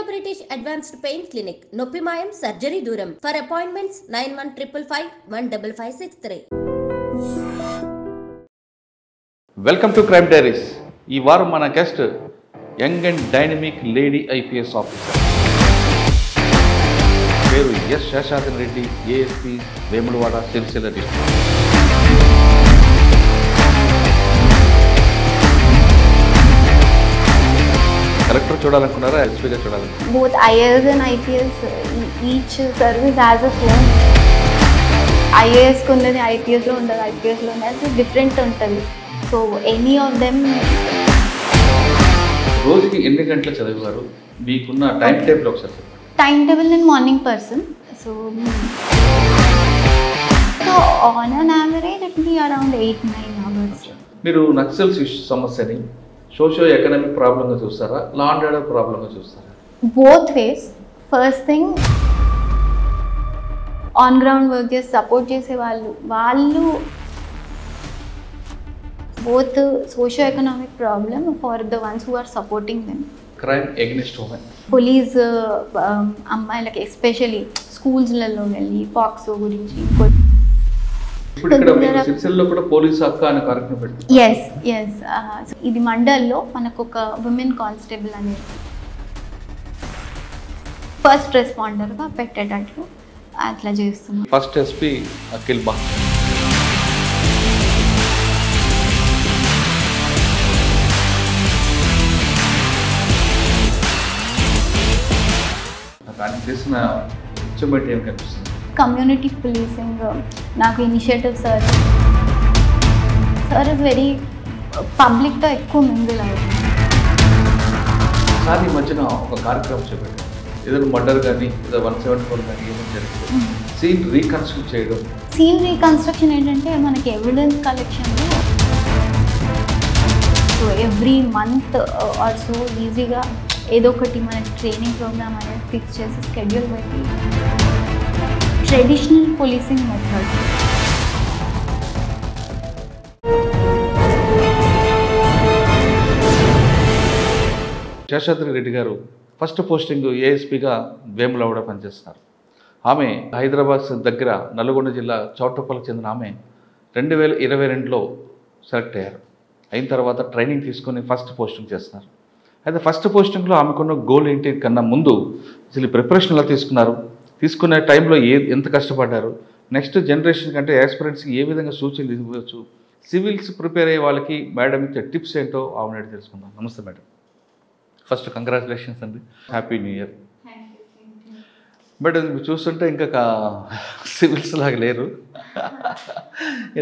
British Advanced Pain Clinic, Noppimayam Surgery Duram. For appointments 9155515563. Welcome to crime diaries. ఈ వారం మన guest young and dynamic lady IPS officer, పేరు S Seshadri Reddy, ASP Vemulawada Sircilla district. Collector చూడాలనుకున్నారా, ఎస్పీగా చూడాలనుకున్నారా? Both IAS and IPS, each service has a phone. IAS కు ఉన్నది IPS లో ఉండదు, IPS లో ఉన్నది డిఫరెంట్ ఉంటుంది. So any of them. రోజుకి ఎన్ని గంటలు చదివారు? మీకున్న టైం టేబుల్ ఒకసారి చెప్పండి. టైం టేబుల్ నేను morning person. So on an average it be around 8-9 hours. మీరు నక్సల్స్ సమస్యని సోషో ఎకనామిక్ ప్రాబ్లంగా చూస్తారా, లా అండ్ ఆర్డర్ ప్రాబ్లంగా చూస్తారా? Both ways. First thing, on ground work చేసి సపోర్ట్ చేసే వాళ్ళు both socio-economic problem for the ones who are supporting them. Crime against women. Police అమ్మాయిలకి especially స్కూల్స్లలో వెళ్ళి పాక్సో గురించి ఇప్పుడు ఇక్కడ మీకు సిరిసిల్లలో కూడా పోలీస్ హక్కు అనే కార్యక్రమం పెట్టారు. ఎస్ ఇది మండల్లో మనకు ఒక ఉమెన్ కానిస్టేబుల్ అనేది ఫస్ట్ రెస్పాండర్గా పెట్టేటట్లు అట్లా చేస్తున్నాం. ఫస్ట్ ఎస్పీ అఖిల్ బా. దానికి చేసిన అచీవ్మెంట్ ఏం కనిపిస్తుంది? కమ్యూనిటీ పోలీసింగ్ నాకు ఇనిషియేటివ్ సార్ వెరీ పబ్లిక్తో ఎక్కువ మింగిల్ అవుతుంది. సార్ ఈ మధ్యన ఒక కార్యక్రమం చేపట్టారు, ఏదైనా మర్డర్ కానీ ఏదో 174 కానీ ఏమైనా జరిగింది, సీన్ రీకన్స్ట్రక్ట్ చేయడం. సీన్ రీకన్స్ట్రక్షన్ ఏంటంటే మనకి ఎవిడెన్స్ కలెక్షన్లో so every month or so ఈజీగా ఏదో ఒకటి మన ట్రైనింగ్ ప్రోగ్రామ్ అనేది ఫిక్స్ చేసి స్కెడ్యూల్ పెట్టి traditional policing method. Seshadri Reddy గారు ఫస్ట్ పోస్టింగ్ ఏఎస్పీగా వేములవాడ పనిచేస్తున్నారు. ఆమె హైదరాబాద్ దగ్గర నల్గొండ జిల్లా చౌటప్పలకు చెందిన ఆమె 2022లో సెలెక్ట్ అయ్యారు. అయిన తర్వాత ట్రైనింగ్ తీసుకొని ఫస్ట్ పోస్టింగ్ చేస్తున్నారు. అయితే ఫస్ట్ పోస్టింగ్లో ఆమెకున్న గోల్ ఏంటి కన్నా ముందు అసలు ప్రిపరేషన్ ఎలా తీసుకున్నారు, తీసుకునే టైంలో ఎంత కష్టపడ్డారు, నెక్స్ట్ జనరేషన్ కంటే ఎక్స్పీరియన్స్కి ఏ విధంగా సూచనలు ఇవ్వచ్చు, సివిల్స్ ప్రిపేర్ అయ్యే వాళ్ళకి మేడం ఇచ్చే టిప్స్ ఏంటో ఆమె తెలుసుకుందాం. నమస్తే మేడం. ఫస్ట్ కంగ్రాచులేషన్స్ అండి, హ్యాపీ న్యూ ఇయర్. మేడం చూస్తుంటే ఇంకా సివిల్స్ లాగా లేరు,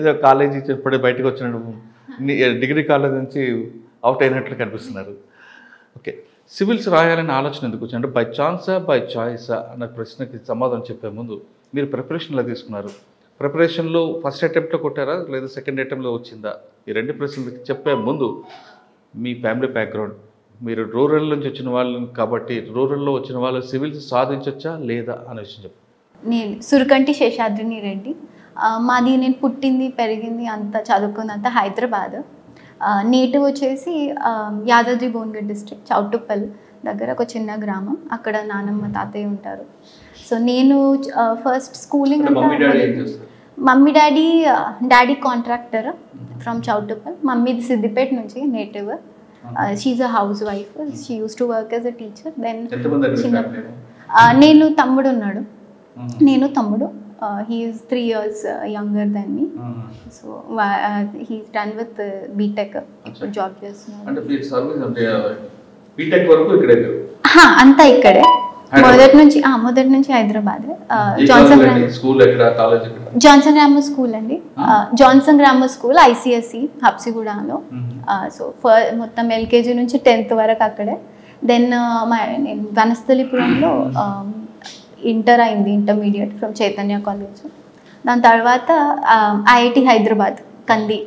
ఏదో కాలేజీ చెప్పడే బయటకు వచ్చినట్టు డిగ్రీ కాలేజ్ నుంచి అవుట్ అయినట్లు కనిపిస్తున్నారు. ఓకే, సివిల్స్ రాయాలని ఆలోచన ఎందుకు వచ్చింది? అంటే బై ఛాన్సా బై చాయిసా అన్న ప్రశ్నకి సమాధానం చెప్పే ముందు మీరు ప్రిపరేషన్లో తీసుకున్నారు, ప్రిపరేషన్లో ఫస్ట్ అటెంప్ట్లో కొట్టారా లేదా సెకండ్ అటెంప్ట్లో వచ్చిందా? ఈ రెండు ప్రశ్నలు చెప్పే ముందు మీ ఫ్యామిలీ బ్యాక్గ్రౌండ్, మీరు రూరల్ నుంచి వచ్చిన వాళ్ళు కాబట్టి రూరల్లో వచ్చిన వాళ్ళు సివిల్స్ సాధించవచ్చా లేదా అనే విషయం చెప్పండి. నేను సురకంటి శేషాద్రిని రెడ్డి. మాది నేను పుట్టింది పెరిగింది అంతా చదువుకుందంతా హైదరాబాద్. నేటివ్ వచ్చేసి యాదాద్రి భువనగిరి డిస్ట్రిక్ట్ చౌటుప్పల్ దగ్గర ఒక చిన్న గ్రామం. అక్కడ నానమ్మ తాతయ్య ఉంటారు. సో నేను first schooling mummy daddy contractor from Choutuppal, mummy Siddipet నుంచి నేటివ్. She a housewife. She used to work as a teacher. Then చిన్నప్పుడు నేను తమ్ముడు ఉన్నాడు, నేను తమ్ముడు. He is 3 years younger than me. So he's done with BTech. ఇప్పుడు జాబ్ చేస్తున్నాడు. అంటే మీ సర్వీస్ అంటే BTech వరకు ఇక్కడే అంతా ఇక్కడే. మొదటి నుంచి హైదరాబాద్. జాన్సన్ గ్రామర్ స్కూల్ అండి. జాన్సన్ గ్రామర్ స్కూల్ ICSE హబ్సిగూడలో. సో మొత్తం LKG నుంచి 10th వరకు అక్కడే. దెన్ నేను వనస్థలిపురంలో ఇంటర్ అయింది, ఇంటర్మీడియట్ ఫ్రమ్ చైతన్య కాలేజ్. దాని తర్వాత IIT హైదరాబాద్ కంది,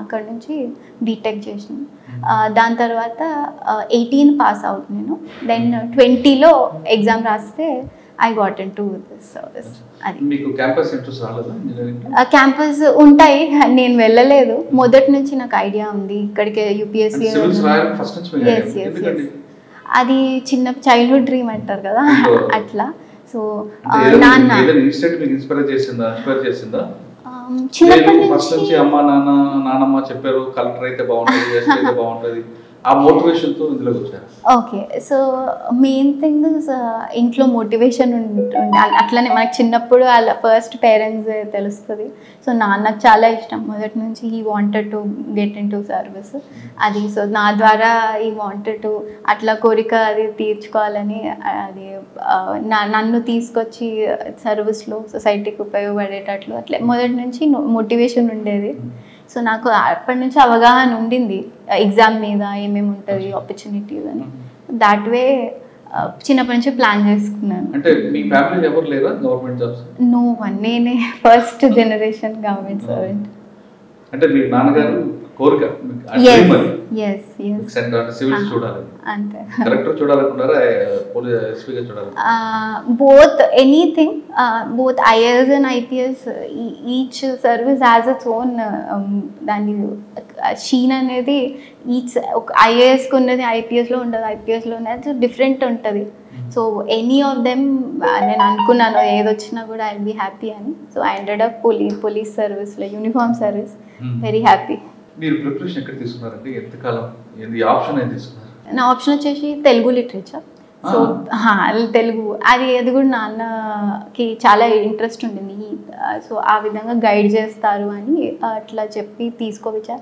అక్కడ నుంచి BTech చేసాను. దాని తర్వాత 18 పాస్ అవుట్ నేను. దెన్ 20లో ఎగ్జామ్ రాస్తే I got into this service. అది మీకు క్యాంపస్ ఇంట్రెస్ట్ రాలేదా? క్యాంపస్ ఉంటాయి, నేను వెళ్ళలేదు. మొదటి నుంచి నాకు ఐడియా ఉంది ఇక్కడికే UPSC. అది చిన్న చైల్డ్హుడ్ డ్రీమ్ అంటారు కదా అట్లా. సో నాన్న చిన్నప్పటి నుంచి అమ్మ నాన్నమ్మ చెప్పారు కలెక్టర్ అయితే బాగుంటుంది, ఎస్పీ అయితే బాగుంటుంది, ఆ మోటివేషన్తో ఇందులోకి వచ్చారు. ఓకే, సో మెయిన్ థింగ్ ఇంట్లో మోటివేషన్ ఉండే అట్లనే మనకు చిన్నప్పుడు వాళ్ళ ఫస్ట్ పేరెంట్స్ తెలుస్తుంది. సో నాన్నకు చాలా ఇష్టం మొదటి నుంచి, he wanted to get in to service అది. సో నా ద్వారా ఈ వాంటెడ్ టు అట్లా కోరిక అది తీర్చుకోవాలని అది నన్ను తీసుకొచ్చి సర్వీస్లో సొసైటీకి ఉపయోగపడేటట్లు అట్లా మొదటి నుంచి మోటివేషన్ ఉండేది. సో నాకు అప్పటి నుంచి అవగాహన ఉండింది ఎగ్జామ్ మీద ఏమేమి ఉంటుంది ఆపర్చునిటీస్ అని. దాట్ వే చిన్నప్పటి నుంచి ప్లాన్ చేసుకున్నాను. అంటే మీ ఫ్యామిలీలో ఎవరు లేరా గవర్నమెంట్ జాబ్స్? నో వన్, నేనే ఫస్ట్ జనరేషన్ గవర్నమెంట్ సర్వెంట్. అంటే మీ నాన్నగారు కోరిక సివిల్స్ చూడాలి, అంతే. కలెక్టర్ చూడాలనుకున్నారా, పోలీస్ ఎస్పీగా చూడాలి? Both anything, both IAS and IPS, each service has its own దాని షీన్ అనేది. ఈచ్ ఐఏఎస్కి ఉన్నది ఐపీఎస్లో ఉండదు, ఐపీఎస్లో ఉన్నది డిఫరెంట్ ఉంటుంది. సో ఎనీ ఆఫ్ దెమ్ నేను అనుకున్నాను ఏది వచ్చినా కూడా ఐ విల్ బీ హ్యాపీ అని. So I ended of police సర్వీస్లో, యూనిఫామ్ సర్వీస్, వెరీ హ్యాపీ. మీరు ప్రిపరేషన్ ఎక్కడ తీసుకున్నారంటే, ఎంతకాలం ఆప్షన్ ఏం తీసుకున్నారు? నా ఆప్షన్ వచ్చేసి తెలుగు లిటరేచర్. సో తెలుగు అది కూడా నాన్నకి చాలా ఇంట్రెస్ట్ ఉండింది. సో ఆ విధంగా గైడ్ చేస్తారు అని అట్లా చెప్పి తీసుకోవచ్చా.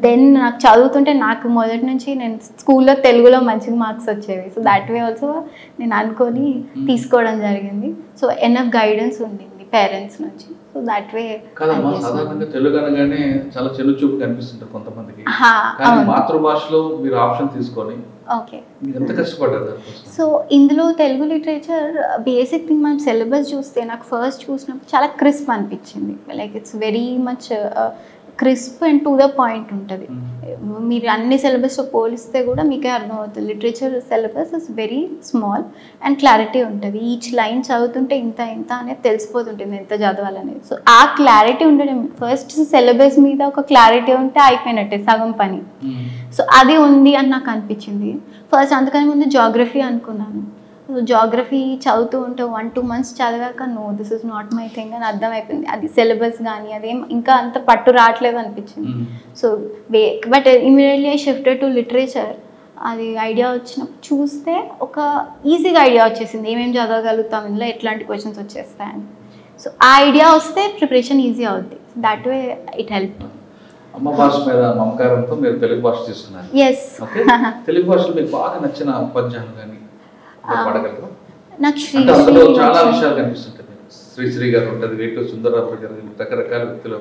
దెన్ నాకు చదువుతుంటే నాకు మొదటి నుంచి నేను స్కూల్లో తెలుగులో మంచిగా మార్క్స్ వచ్చేవి. సో దాట్ వే ఆల్సో నేను అనుకొని తీసుకోవడం జరిగింది. సో ఎనఫ్ గైడెన్స్ ఉండింది పేరెంట్స్ నుంచి. సో దాట్ వే సాధారణంగా తెలుగు అనగానే చాలా చెల్లు చూపు కనిపిస్తుంటారు కొంతమందికి. మాతృభాషలో మీరు ఆప్షన్ తీసుకొని ఓకే, ఎంత కష్టపడ్డారు? సో ఇందులో తెలుగు లిటరేచర్ బేసిక్ థింగ్ మనం సిలబస్ చూస్తే నాకు ఫస్ట్ చూసినప్పుడు చాలా క్రిస్ప్ అనిపించింది. Like it's very much crisp and to the point ఉంటుంది. మీరు అన్ని సిలబస్తో పోలిస్తే కూడా మీకే అర్థమవుతుంది. Literature syllabus is very small and clarity ఉంటుంది. ఈచ్ లైన్ చదువుతుంటే ఇంత అనేది తెలిసిపోతుంటుంది ఎంత చదవాలనేది. సో ఆ క్లారిటీ ఉండడం, ఫస్ట్ సిలబస్ మీద ఒక క్లారిటీ ఉంటే అయిపోయినట్టే సగం పని. సో అది ఉంది అని నాకు అనిపించింది ఫస్ట్. అందుకని ముందు జాగ్రఫీ అనుకున్నాను. సో జాగ్రఫీ చదువుతూ ఉంటే 1-2 months చదివాక no this is not my thing అని అర్థమైపోయింది. అది సిలబస్ కానీ అదేం ఇంకా అంత పట్టు రావట్లేదు అనిపించింది. So but immediately I shifted to literature. అది ఐడియా వచ్చినప్పుడు చూస్తే ఒక ఈజీగా ఐడియా వచ్చేసింది ఏమేమి చదవగలుగుతాం, ఇందులో ఎట్లాంటి క్వశ్చన్స్ వచ్చేస్తాయని. సో ఆ ఐడియా వస్తే ప్రిపరేషన్ ఈజీ అవుద్ది. That way it help. అమ్మ భాష మీద మమకారంతో మీరు తెలుగు భాష తీసుకున్నారు. ఎస్. తెలుగు భాషలో మీకు బాగా నచ్చిన పద్యాలు కానీ నాకు చాలా విషయాలు కనిపిస్తుంటాయి. శ్రీశ్రీ గారు ఉంటుంది, వేటూరి సుందరరావు గారు, రకరకాల వ్యక్తులు.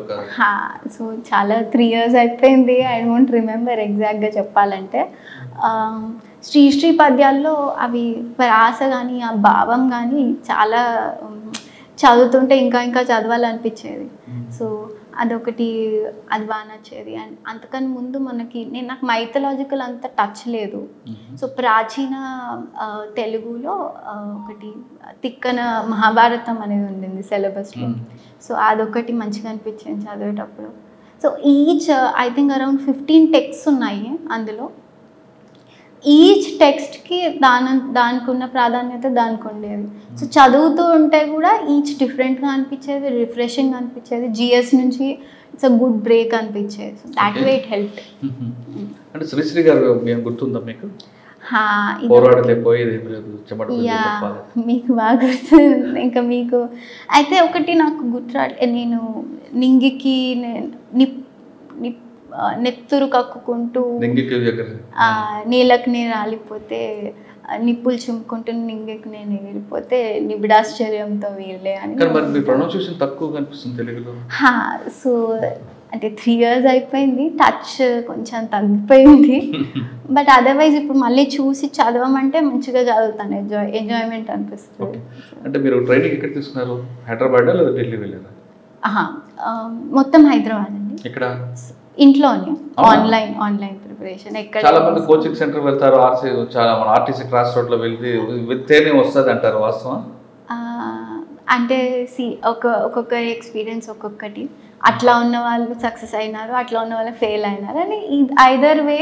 సో చాలా 3 years అయిపోయింది. ఐ డోంట్ రిమెంబర్ ఎగ్జాక్ట్గా చెప్పాలంటే. శ్రీశ్రీ పద్యాల్లో అవి ప్రాస కానీ ఆ భావం కానీ చాలా చదువుతుంటే ఇంకా చదవాలనిపించేది. సో అదొకటి, అది బాగా నచ్చేది. అండ్ అంతకని ముందు నాకు మైథలాజికల్ అంత టచ్ లేదు. సో ప్రాచీన తెలుగులో ఒకటి తిక్కన మహాభారతం అనేది ఉండింది సిలబస్లో. సో అదొకటి మంచిగా అనిపించింది చదివేటప్పుడు. So each I think around 15 texts ఉన్నాయి అందులో. ఈచ్ టెక్స్ట్కి దానికి ఉన్న ప్రాధాన్యత దానికి ఉండేది. సో చదువుతూ ఉంటే కూడా ఈచ్ డిఫరెంట్గా అనిపించేది, రిఫ్రెషింగ్ అనిపించేది. జిఎస్ నుంచి ఇట్స్ అ గుడ్ బ్రేక్ అనిపించేది. So that way it help. అంటే శ్రీశ్రీ గారు మేము గుర్తుందా మీకు? మీకు బాగా గుర్తుంది. ఇంకా మీకు అయితే ఒకటి నాకు నేను నింగికి నెత్తురు కక్కుకుంటూ నీళ్ళకి నేను రాలిపోతే, నిప్పులు చుమ్ముకుంటూ నింగికి నేను ఎగిరిపోతే నిబిడాశ్చర్యంతో వీళ్ళే అని. సో అంటే 3 years అయిపోయింది, టచ్ కొంచెం తగ్గిపోయింది. బట్ అదర్వైజ్ ఇప్పుడు మళ్ళీ చూసి చదవమంటే మంచిగా చదువుతాను, ఎంజాయ్మెంట్ అనిపిస్తుంది. అంటే మీరు ట్రైనింగ్ ఎక్కడ తీసుకున్నారు? హైదరాబాద్ లేదా ఢిల్లీ వెళ్ళారా? మొత్తం హైదరాబాద్ అండి. ఇక్కడ ఇంట్లోనే ఆన్లైన్ ప్రిపరేషన్. ఎక్కడ చాలా మంది కోచింగ్ సెంటర్ వెళ్తారు, ఆర్టీసీ క్రాస్ రోడ్ లో వెళ్తేనే వస్తుంది అంటారు, వాస్తవం? అంటే ఒక్కొక్కరి ఎక్స్పీరియన్స్ ఒక్కొక్కటి. అట్లా ఉన్న వాళ్ళు సక్సెస్ అయినారు, అట్లా ఉన్న వాళ్ళు ఫెయిల్ అయినారు అని either way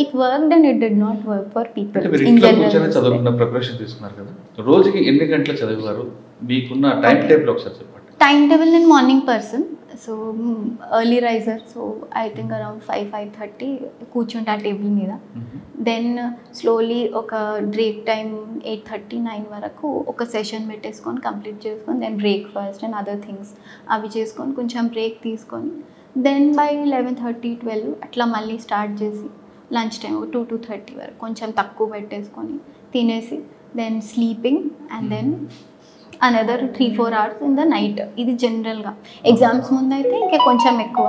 it worked and it did not work for people. చదువుకున్న ప్రిపరేషన్ తీసుకున్నారు కదా, రోజుకి ఎన్ని గంటలు చదివారు? మీకున్న టైం టేబుల్ ఒకసారి చెప్పండి. టైం టేబుల్, నేను morning person, so early riser. So I think around 5-5:30 కూర్చుంటే ఆ టేబుల్ మీద. దెన్ స్లోలీ ఒక బ్రేక్ టైం 8:30-9 వరకు ఒక సెషన్ పెట్టేసుకొని కంప్లీట్ చేసుకొని, then breakfast and other things అవి చేసుకొని కొంచెం బ్రేక్ తీసుకొని, దెన్ బై 11:30-12 అట్లా మళ్ళీ స్టార్ట్ చేసి లంచ్ టైం 2-2:30 వరకు కొంచెం తక్కువ పెట్టేసుకొని తినేసి, then sleeping and then another 3-4 hours in the night. ఇది జనరల్గా. ఎగ్జామ్స్ ముందు అయితే ఇంకా కొంచెం ఎక్కువ.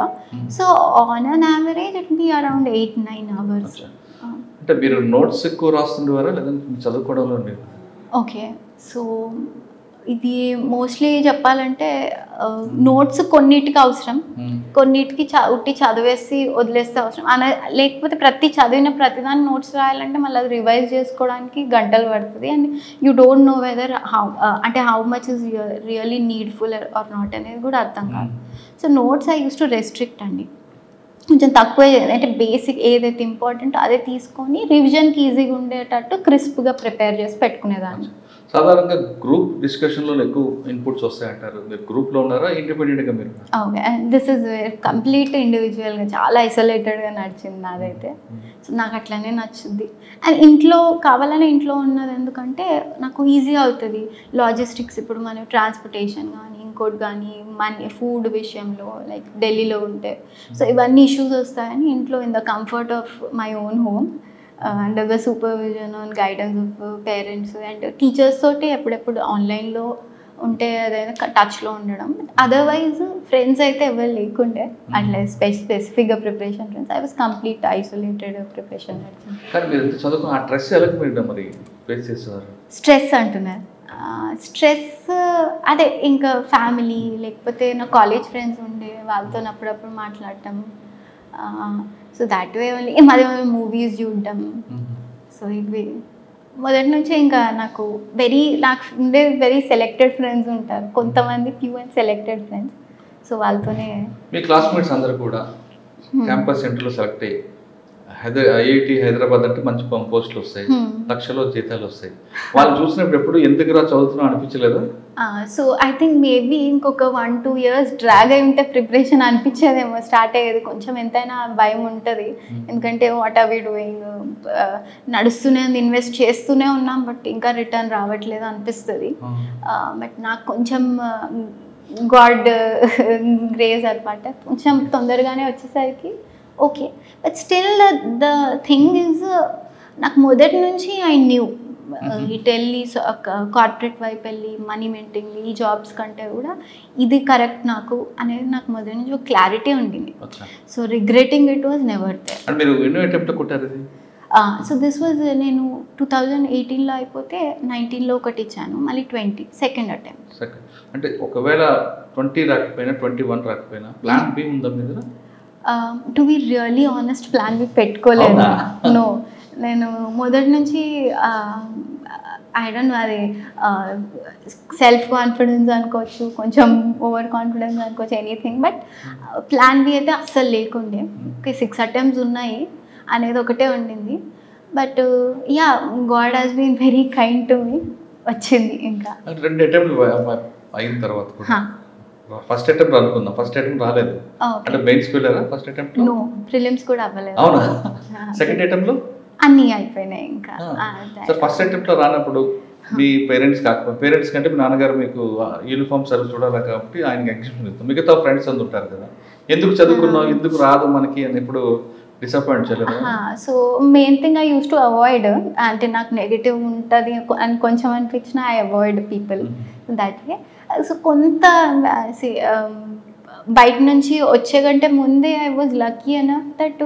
So on an average it be around 8-9 hours. అంటే మీరు నోట్స్ ఎక్కువ రాస్తుండేవారా లేదంటే చదువుకోవడంలో ఉండేది? ఓకే, సో ఇది మోస్ట్లీ చెప్పాలంటే నోట్స్ కొన్నిటికి అవసరం, కొన్నిటికి ఉట్టి చదివేసి వదిలేస్తే అవసరం లేకపోతే చదివిన ప్రతిదాన్ని నోట్స్ రాయాలంటే మళ్ళీ అది రివైజ్ చేసుకోవడానికి గంటలు పడుతుంది. And you don't know whether how much is really needful or not అనేది కూడా అర్థం కాదు. So notes I use to restrict అండి, కొంచెం తక్కువే, అంటే బేసిక్ ఏదైతే ఇంపార్టెంట్ అదే తీసుకొని రివిజన్కి ఈజీగా ఉండేటట్టు క్రిస్ప్గా ప్రిపేర్ చేసి పెట్టుకునేదాన్ని. సాధారణంగా గ్రూప్ డిస్కషన్లో ఎక్కువ ఇన్పుట్స్ వస్తాయంటారు. మీరు గ్రూప్లో ఉన్నారా, ఇండిపెండెంట్గా మీరు? ఓకే, దిస్ ఇస్ కంప్లీట్ ఇండివిజువల్గా, చాలా ఐసోలేటెడ్గా నడిచింది నాదైతే. సో నాకు అట్లనే నచ్చుద్ది. అండ్ ఇంట్లో కావాలనే ఇంట్లో ఉన్నది ఎందుకంటే నాకు ఈజీ అవుతుంది. లాజిస్టిక్స్, ఇప్పుడు మనం ట్రాన్స్పోర్టేషన్ కానీ ఇంకోటి కానీ మనీ ఫుడ్ విషయంలో లైక్ ఢిల్లీలో ఉంటే, సో ఇవన్నీ ఇష్యూస్ వస్తాయని ఇంట్లో in the comfort of my own home under the supervision and guidance of parents and teachers తోటి ఎప్పుడెప్పుడు ఆన్లైన్లో ఉంటే అదైనా టచ్లో ఉండడం. అదర్వైజ్ ఫ్రెండ్స్ అయితే ఎవరు లేకుండే అట్లా స్పెసిఫిక్గా preparation friends. I was complete isolated preparation. Stress అంటున్నారు. స్ట్రెస్ అదే ఇంకా ఫ్యామిలీ లేకపోతే నా కాలేజ్ ఫ్రెండ్స్ ఉండే వాళ్ళతో అప్పుడప్పుడు మాట్లాడటం. So that way only. మధ్య మూవీస్ చూడటం. సో ఇవి మొదటి నుంచి ఇంకా నాకు ఉండే వెరీ సెలెక్టెడ్ ఫ్రెండ్స్ ఉంటారు, కొంతమంది few and selected friends. So వాళ్ళతోనే. మీ క్లాస్మేట్స్ అందరూ కూడా క్యాంపస్ సెంటర్లో సెలెక్ట్ అయ్యి ఐఐటి హైదరాబాద్ అంటే మంచి పోస్టులు వస్తాయి, లక్షలో జీతాలు వస్తాయి. వాళ్ళు చూసినప్పుడు ఎప్పుడు ఎందుకురా చదువుతున్నావు అనిపించలేదు? సో ఐ థింక్ మేబీ ఇంకొక 1-2 years డ్రాగ్ అయి ఉంటే ప్రిపరేషన్ అనిపించేదేమో, స్టార్ట్ అయ్యేది. కొంచెం ఎంతైనా భయం ఉంటుంది, ఎందుకంటే వాట్ ఆర్ వి డూయింగ్, నడుస్తూనే ఉంది, ఇన్వెస్ట్ చేస్తూనే ఉన్నాం, బట్ ఇంకా రిటర్న్ రావట్లేదు అనిపిస్తుంది. బట్ నాకు కొంచెం గాడ్ గ్రేస్ అనమాట, కొంచెం తొందరగానే వచ్చేసరికి okay. But still the thing is, నాకు మొదటి నుంచి ఐ న్యూ ఇటు వెళ్ళి కార్పొరేట్ వైపు వెళ్ళి మనీ మెయింటైన్ ఈ జాబ్స్ కంటే కూడా ఇది కరెక్ట్ నాకు అనేది నాకు మొదటి నుంచి ఒక క్లారిటీ ఉండింది. So regretting it was never there. So this was నేను 2018లో అయిపోతే 19లో ఒకటి ఇచ్చాను, మళ్ళీ 20 సెకండ్ అటెంప్ట్. అంటే ఒకవేళ 20 రాకపోయినా 21 రాకపోయినా ప్లాన్ బి ఉందా మీ దగ్గర? To be really honest plan B పెట్టుకోలేదు. నో, నేను మొదటి నుంచి ఐ డోంట్ నో, అది సెల్ఫ్ కాన్ఫిడెన్స్ అనుకోవచ్చు, కొంచెం ఓవర్ కాన్ఫిడెన్స్ అనుకోవచ్చు, ఎనీథింగ్. బట్ ప్లాన్ బి అయితే అస్సలు లేకుండే. ఓకే, 6 attempts ఉన్నాయి అనేది ఒకటే ఉండింది. But yeah, God has been very kind to me. వచ్చింది. ఇంకా 2 attempts అయిన తర్వాత ఫస్ట్ అటెంప్ట్ అనుకుందాం, ఫస్ట్ అటెంప్ట్ రాలేదు అంటే మెయిన్స్ వెళ్ళారా? ఫస్ట్ అటెంప్ట్ నో, ప్రిలిమ్స్ కూడా అవ్వలేదు. అవునా? సెకండ్ అటెంప్ట్ లో అన్నీ అయిపోయినాయి. ఇంకా ఫస్ట్ అటెంప్ట్ లో రానప్పుడు మీ పేరెంట్స్ కాకపోతే, పేరెంట్స్ కంటే మీ నాన్నగారు మీకు యూనిఫామ్ సర్వీస్ చూడాలి కాబట్టి ఆయనకి ఎగ్జిబిషన్ ఇస్తాం, మిగతా ఫ్రెండ్స్ అందు ఉంటారు కదా, ఎందుకు చదువుకున్నావు, ఎందుకు రాదు మనకి అని ఎప్పుడు డిసప్పాయింట్ చేయలేదు? So main thing I use to avoid, అంటే నాకు నెగిటివ్ ఉంటుంది అని కొంచెం అనిపించిన I avoid people that way. So కొంత బయట నుంచి వచ్చే కంటే ముందే I was lucky enough that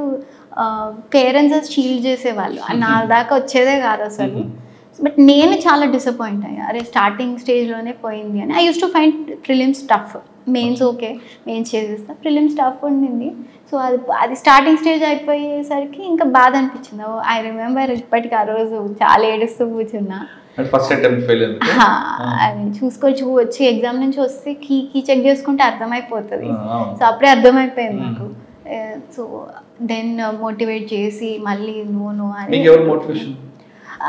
parents shield చేసేవాళ్ళు, నా దాకా వచ్చేదే కాదు అసలు. బట్ నేను చాలా డిసప్పాయింట్ అయ్యా, అరే స్టార్టింగ్ స్టేజ్లోనే పోయింది అని. I use to find prelims tough, mains okay, mains చేసేస్తా, ప్రిలిమ్స్ టఫ్ ఉండింది. సో అది స్టార్టింగ్ స్టేజ్ అయిపోయేసరికి ఇంకా బాధ అనిపించింది. ఐ రిమెంబర్ ఇప్పటికి ఆ రోజు చాలా ఏడుస్తూ కూర్చున్నా. ఫస్ట్ అటెంప్ట్ ఫెయిల్ అయింది. అది చూసుకొని వచ్చి ఎగ్జామ్ నుంచి వస్తే కీ చెక్ చేసుకుంటే అర్థమైపోతుంది. సో అప్పుడే అర్థమైపోయింది నాకు. సో దెన్ మోటివేట్ చేసి మళ్ళీ నో అని.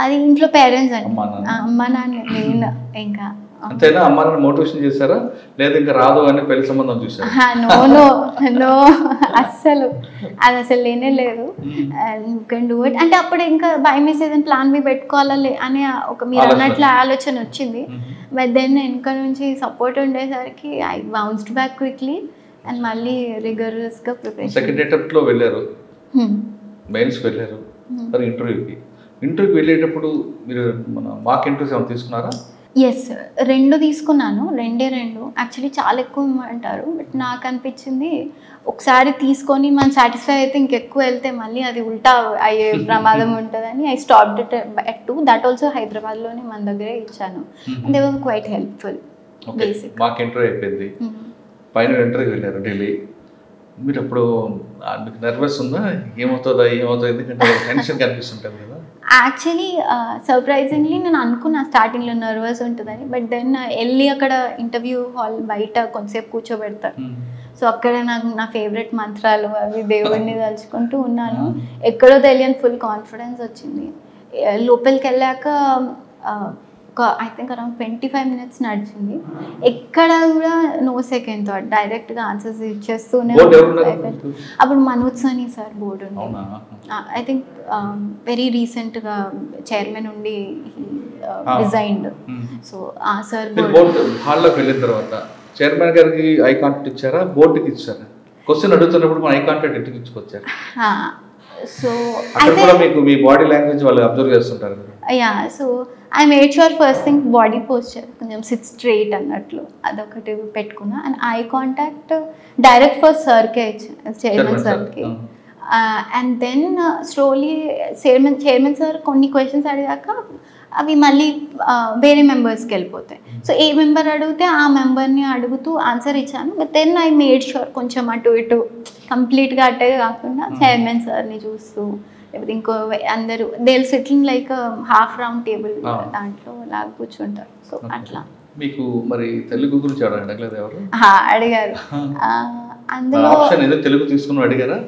అది ఇంట్లో పేరెంట్స్ అండి, అమ్మ నాన్న మెయిన్. ఇంకా అంతేనా? అమ్మ నాన్న మోటివేషన్ చేశారా, లేదా ఇంకా రాదు అని పెళ్లి సంబంధం చూసారా? నో అస్సలు అది అసలు లేనే లేదు. యూ కెన్ డూ ఇట్ అంటే అప్పుడు ఇంకా బై మిస్ ఏదైనా ప్లాన్ బి పెట్టుకోవాలా అనే ఒక మీరు అన్నట్లు ఆలోచన వచ్చింది. బట్ దెన్ వెనక నుంచి సపోర్ట్ ఉండేసరికి I bounced back quickly and మళ్ళీ రిగరస్గా ప్రిపరేషన్. సెకండ్ అటెంప్ట్లో వెళ్ళారు, మెయిన్స్కి వెళ్ళారు, మరి ఇంటర్వ్యూకి వెళ్ళేటప్పుడు మీరు మన మాక్ ఇంటర్వ్యూస్ ఏమైనా తీసుకున్నారా? ఎస్, 2 తీసుకున్నాను. రెండు యాక్చువల్లీ చాలా ఎక్కువ అంటారు, బట్ నాకు అనిపించింది ఒకసారి తీసుకొని మనం సాటిస్ఫై అయితే ఇంకెక్కువ వెళ్తే మళ్ళీ అది ఉల్టా అయ్యే ప్రమాదం ఉంటుందని I stopped it at 2. That also హైదరాబాద్లోనే మన దగ్గరే ఇచ్చాను. And they was quite helpful. Basic mock interview అయిపోయింది, పైన ఇంటర్వ్యూకి వెళ్ళారు ఢిల్లీ. మీరు అప్పుడు నర్వస్ ఉందా, ఏమవుతుందా ఎందుకంటే టెన్షన్ కనిపిస్తుంటుంది కదా? యాక్చువల్లీ సర్ప్రైజింగ్లీ నేను అనుకున్నా స్టార్టింగ్లో నర్వస్ ఉంటుందని, బట్ దెన్ వెళ్ళి అక్కడ ఇంటర్వ్యూ హాల్ బయట కొంతసేపు కూర్చోబెడతారు. సో అక్కడ నాకు నా ఫేవరెట్ మంత్రాలు అవి దేవుడిని తలుచుకుంటూ ఉన్నాను. ఎక్కడో తెలియని ఫుల్ కాన్ఫిడెన్స్ వచ్చింది. లోపలికి వెళ్ళాక ఐ థింక్ అరౌండ్ 25 minutes నడిచింది. ఎక్కడ కూడా నో సెకండ్ థాట్, డైరెక్ట్గా ఆన్సర్స్ ఇచ్చేస్తూనే. అప్పుడు మనోజ్ సోని సార్ బోర్డు ఉంది, ఐ థింక్ వెరీ రీసెంట్గా చైర్మన్ ఉండి రిజైన్డ్. సో ఆ సార్ బోర్డు హాల్లోకి వెళ్ళిన తర్వాత చైర్మన్ గారికి ఐ కాంటాక్ట్ ఇచ్చారా, బోర్డుకి ఇచ్చారా? క్వశ్చన్ అడుగుతున్నప్పుడు మన ఐ కాంటాక్ట్ ఎందుకు ఇచ్చుకొచ్చారు? సో అక్కడ కూడా మీకు మీ బాడీ లాంగ్వేజ్ వాళ్ళు అబ్జర్వ్ చేస్తుంటారు. Yeah, so I made sure first thing body posture కొంచెం సిట్ స్ట్రైట్ అన్నట్లు అదొకటి పెట్టుకున్నా. And eye contact direct first సార్కే ఇచ్చాను, చైర్మన్ సార్కి. And then slowly chairman sir కొన్ని క్వశ్చన్స్ అడిగాక అవి మళ్ళీ వేరే మెంబర్స్కి వెళ్ళిపోతాయి. సో ఏ మెంబర్ అడిగితే ఆ మెంబర్ని అడుగుతూ ఆన్సర్ ఇచ్చాను. But then I made sure కొంచెం అటు ఇటు కంప్లీట్గా అట్టే కాకుండా చైర్మన్ సార్ని చూస్తూ, లేకపోతే ఇంకో అందరూ they will sitting like half round table దాంట్లో లాగా కూర్చుంటారు. సో అట్లా. మీకు మరి తెలుగు గురించి అడగలేదు ఎవరు? అడిగారు. అందులో తెలుగు తీసుకుని అడిగారా?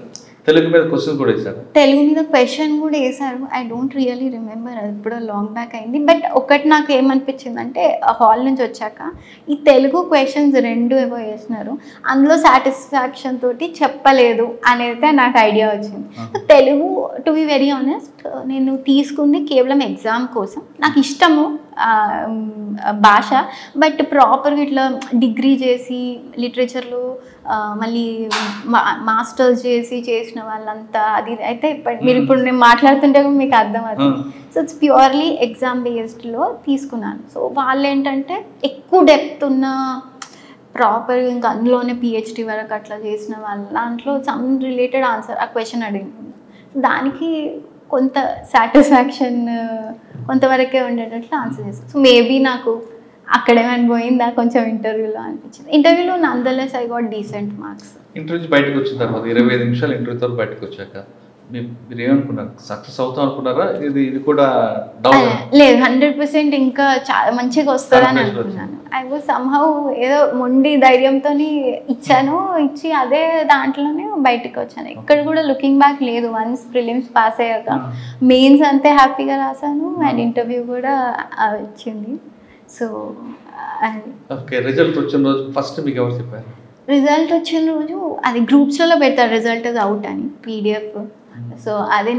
తెలుగు మీద క్వశ్చన్ కూడా వేశారు. తెలుగు మీద క్వశ్చన్ కూడా వేశారు. ఐ డోంట్ రియలీ రిమెంబర్, అది ఇప్పుడు లాంగ్ బ్యాక్ అయింది. బట్ ఒకటి నాకు ఏమనిపించింది అంటే హాల్ నుంచి వచ్చాక ఈ తెలుగు క్వశ్చన్స్ 2 ఏవో వేసినారు, అందులో సాటిస్ఫాక్షన్ తోటి చెప్పలేదు అనేది నాకు ఐడియా వచ్చింది. Telugu to be very honest నేను తీసుకుంది కేవలం ఎగ్జామ్ కోసం. నాకు ఇష్టము భాష, బట్ ప్రాపర్గా ఇట్లా డిగ్రీ చేసి లిటరేచర్లో మళ్ళీ మాస్టర్స్ చేసిన వాళ్ళంతా అది అయితే మీరు ఇప్పుడు నేను మాట్లాడుతుంటే మీకు అర్థమవుతుంది. సో ఇట్స్ ప్యూర్లీ ఎగ్జామ్ బేస్డ్లో తీసుకున్నాను. సో వాళ్ళు ఏంటంటే ఎక్కువ డెప్త్ ఉన్న ప్రాపర్గా ఇంకా అందులోనే పిహెచ్డి వరకు అట్లా చేసిన వాళ్ళ దాంట్లో సమ్ రిలేటెడ్ ఆన్సర్ ఆ క్వశ్చన్ అడిగింది. దానికి కొంత సాటిస్ఫాక్షన్ కొంతవరకే ఉండేటట్లు ఆన్సర్ చేస్తాను. సో మేబీ నాకు అక్కడేమని పోయిందా కొంచెం ఇంటర్వ్యూలో అనిపించింది. ఇంటర్వ్యూలో nonetheless I got decent marks. Interview బయటకు వచ్చిన తర్వాత 25 నిమిషాలు ఇంటర్వ్యూతో బయటకు వచ్చాక మీరు ఏమనుకున్నారు? సక్సెస్ అవుతాం అనుకున్నారా? ఇది కూడా లేదు, 100% ఇంకా చాలా మంచిగా వస్తుందని అనుకున్నాను. ఐ వాజ్ సమ్హౌ ఏదో మొండి ధైర్యంతో ఇచ్చి అదే దాంట్లోనే బయటకు వచ్చాను. ఎక్కడ కూడా లుకింగ్ బ్యాక్ లేదు. వన్స్ ప్రిలిమ్స్ పాస్ అయ్యాక మెయిన్స్ అంతే హ్యాపీగా రాశాను అండ్ ఇంటర్వ్యూ కూడా వచ్చింది. సో రిజల్ట్ వచ్చిన రోజు ఫస్ట్ మీకు ఎవరు చెప్పారు? రిజల్ట్ వచ్చిన రోజు అది గ్రూప్స్లో పెడతారు, రిజల్ట్ అవుట్ అని PDF. సో అది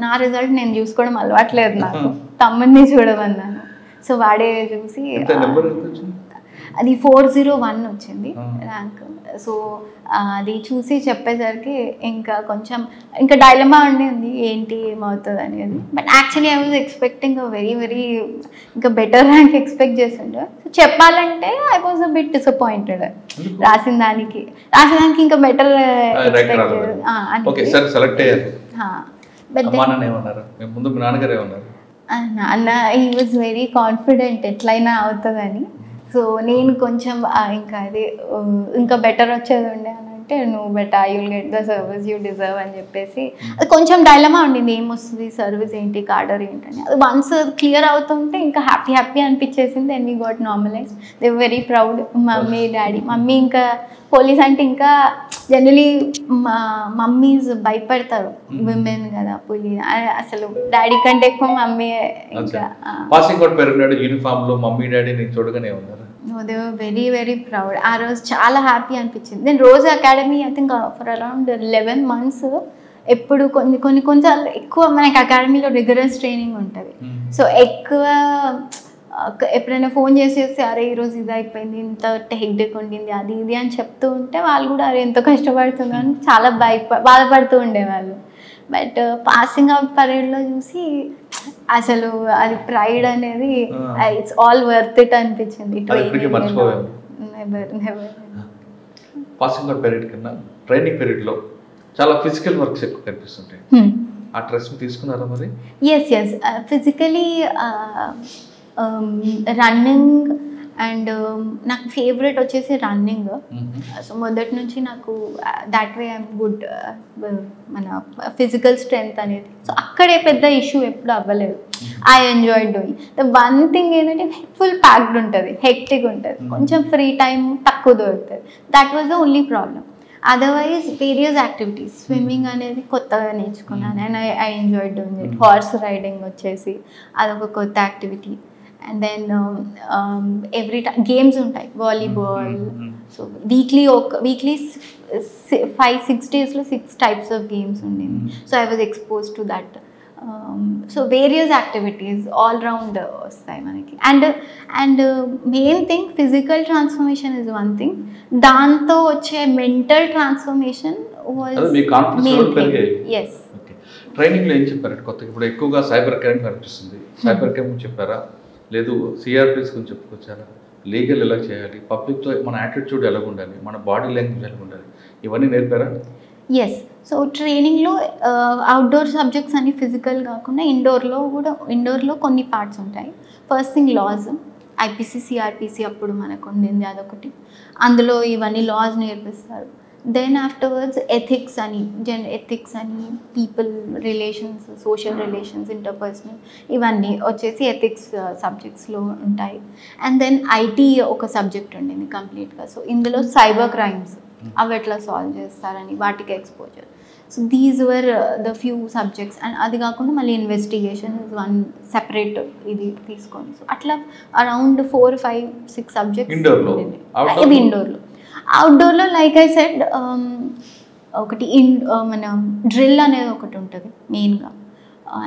నా రిజల్ట్ నేను చూసుకోవడం అలవాట్లేదు, నాకు తమ్ముడిని చూడమన్నాను. సో వాడే చూసి అది 401 వచ్చింది ర్యాంక్. సో అది చూసి చెప్పేసరికి ఇంకా డైలమా ఉండింది ఏంటి ఏమవుతుంది అనేది. But actually I was expecting very ఇంకా బెటర్ ర్యాంక్ ఎక్స్పెక్ట్ చేస్తుండే. సో చెప్పాలంటే I was a bit disappointed. రాసిన దానికి ఇంకా బెటర్ అన్న హీ వాజ్ వెరీ కాన్ఫిడెంట్ ఎట్లయినా అవుతుందని. సో నేను కొంచెం ఇంకా అది ఇంకా బెటర్ వచ్చేది ఉండే అని అంటే, నువ్వు better you will get the service you deserve అని చెప్పేసి అది కొంచెం డైలమా ఉండింది, ఏమొస్తుంది సర్వీస్ ఏంటి కార్డర్ ఏంటని. అది వన్స్ క్లియర్ అవుతుంటే ఇంకా హ్యాపీ అనిపించేసింది. Then we got normalise. They very proud mummy daddy. Mummy ఇంకా పోలీస్ అంటే ఇంకా జనరలీ మమ్మీస్ భయపడతారు, విమెన్ కదా పోలీస్ అసలు. డాడీ కంటే ఎక్కువ మమ్మీ. ఇంకా పాసింగ్ అవుట్ పెరిగినాడు యూనిఫామ్ లో మమ్మీ డాడీ నేను చూడగానే ఉన్నారు. They were very very proud. ఆ రోజు చాలా హ్యాపీ అనిపించింది. నేను రోజు academy I think for around 11 months ఎప్పుడు కొన్నిసార్లు ఎక్కువ మనకి అకాడమీలో రిగరస్ ట్రైనింగ్ ఉంటుంది. సో ఎక్కువ ఎప్పుడైనా ఫోన్ చేసేసి అరే ఈరోజు ఇది అయిపోయింది, ఇంత హెక్డెక్ ఉండింది, అది ఇది అని చెప్తూ ఉంటే వాళ్ళు కూడా అరే ఎంతో కష్టపడుతుందో అని చాలా బాధపడుతూ ఉండేవాళ్ళు. బట్ పాసింగ్ అవుట్ పరేడ్లో చూసి అసలు అది ప్రైడ్ అనేది ఇట్స్ ఆల్ వర్త్ ఇట్ అనిపించింది. పాసింగ్ అవుట్ పీరియడ్ కన్నా ట్రైనింగ్ పీరియడ్లో చాలా ఫిజికల్ వర్క్స్ ఎక్కువ కనిపిస్తుంటాయి. ఆ స్ట్రెస్ తీసుకున్నారా మరి? ఎస్ ఫిజికలీ రన్నింగ్ అండ్ నాకు ఫేవరెట్ వచ్చేసి రన్నింగ్. సో మొదటి నుంచి నాకు దాట్ వే ఐఎమ్ గుడ్ మన ఫిజికల్ స్ట్రెంగ్త్ అనేది. సో అక్కడే పెద్ద ఇష్యూ ఎప్పుడు అవ్వలేదు. I enjoy doing. The one thing ఏంటంటే ఫుల్ ప్యాక్డ్ ఉంటుంది, హెక్టిక్ ఉంటుంది, కొంచెం ఫ్రీ టైం తక్కువ దొరుకుతుంది. That was the only problem. Otherwise various activities, swimming అనేది కొత్తగా నేర్చుకున్నాను and I enjoy doing it. Horse riding వచ్చేసి అదొక కొత్త activity. And then every time games ఉంటాయి, వాలీబాల్. సో వీక్లీ 5-6 daysలో 6 types of games ఉండింది. So I was expose to that. So various activities all round వస్తాయి మనకి. And main thing physical transformation is one thing, దాంతో వచ్చే mental transformation yes. ట్రైనింగ్లో ఏం చెప్పారు కొత్తగా? ఇప్పుడు ఎక్కువగా సైబర్ క్రైమ్ కనిపిస్తుంది. సైబర్ క్రైమ్ చెప్పారా, లేదు సిఆర్పిస్ గురించి చెప్పుకొచ్చారా, లీగల్ ఎలా చేయాలి, పబ్లిక్తో మన యాటిట్యూడ్ ఎలా ఉండాలి, మన బాడీ లాంగ్వేజ్ ఎలా ఉండాలి, ఇవన్నీ నేర్పారా? ఎస్. సో ట్రైనింగ్లో అవుట్డోర్ సబ్జెక్ట్స్ అన్ని ఫిజికల్ కాకుండా ఇండోర్లో కొన్ని పార్ట్స్ ఉంటాయి. First thing laws, IPC CrPC అప్పుడు మనకు ఉండింది అదొకటి. అందులో ఇవన్నీ లాస్ నేర్పిస్తారు. దెన్ ఆఫ్టర్వర్డ్స్ ఎథిక్స్ అని people relations, social relations, interpersonal, ఇవన్నీ వచ్చేసి ఎథిక్స్ సబ్జెక్ట్స్లో ఉంటాయి. అండ్ దెన్ ఐటీ ఒక సబ్జెక్ట్ ఉండింది కంప్లీట్గా. సో ఇందులో సైబర్ క్రైమ్స్ అవి ఎట్లా సాల్వ్ చేస్తారని వాటికి exposure. So these were the few subjects. And అది కాకుండా మళ్ళీ ఇన్వెస్టిగేషన్ ఇస్ వన్ సెపరేట్ ఇది తీసుకొని. సో అట్లా అరౌండ్ 4-5-6 సబ్జెక్ట్స్ ఉండింది. ఇది ఇండోర్లో. అవుట్డోర్లో లైక్ ఐ సెడ్ ఒకటి మన డ్రిల్ అనేది ఒకటి ఉంటుంది మెయిన్గా.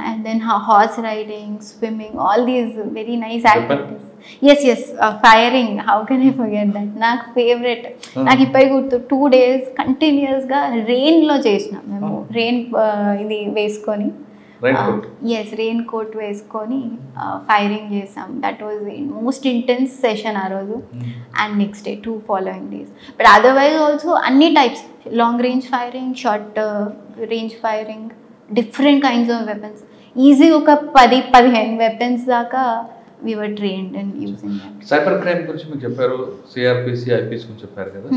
And then horse riding, swimming, all these very nice activities. Yes firing, how can I forget that. నాకు ఫేవరెట్. నాకు ఇప్పటికి గుర్తు 2 days కంటిన్యూస్గా రెయిన్లో చేసినాం మేము. రెయిన్ ఇది వేసుకొని రెయిన్ కోట్ వేసుకొని ఫైరింగ్ చేసాం. That was most intense session ఆ రోజు. And next day 2 following days. But otherwise also అన్ని types, long range firing, short range firing, different kinds of weapons. Easy ఒక 10-15 weapons దాకా we were trained in using that. Cyber crime గురించి మీకు చెప్పారు, CrPC, IPS గురించి చెప్పారు కదా.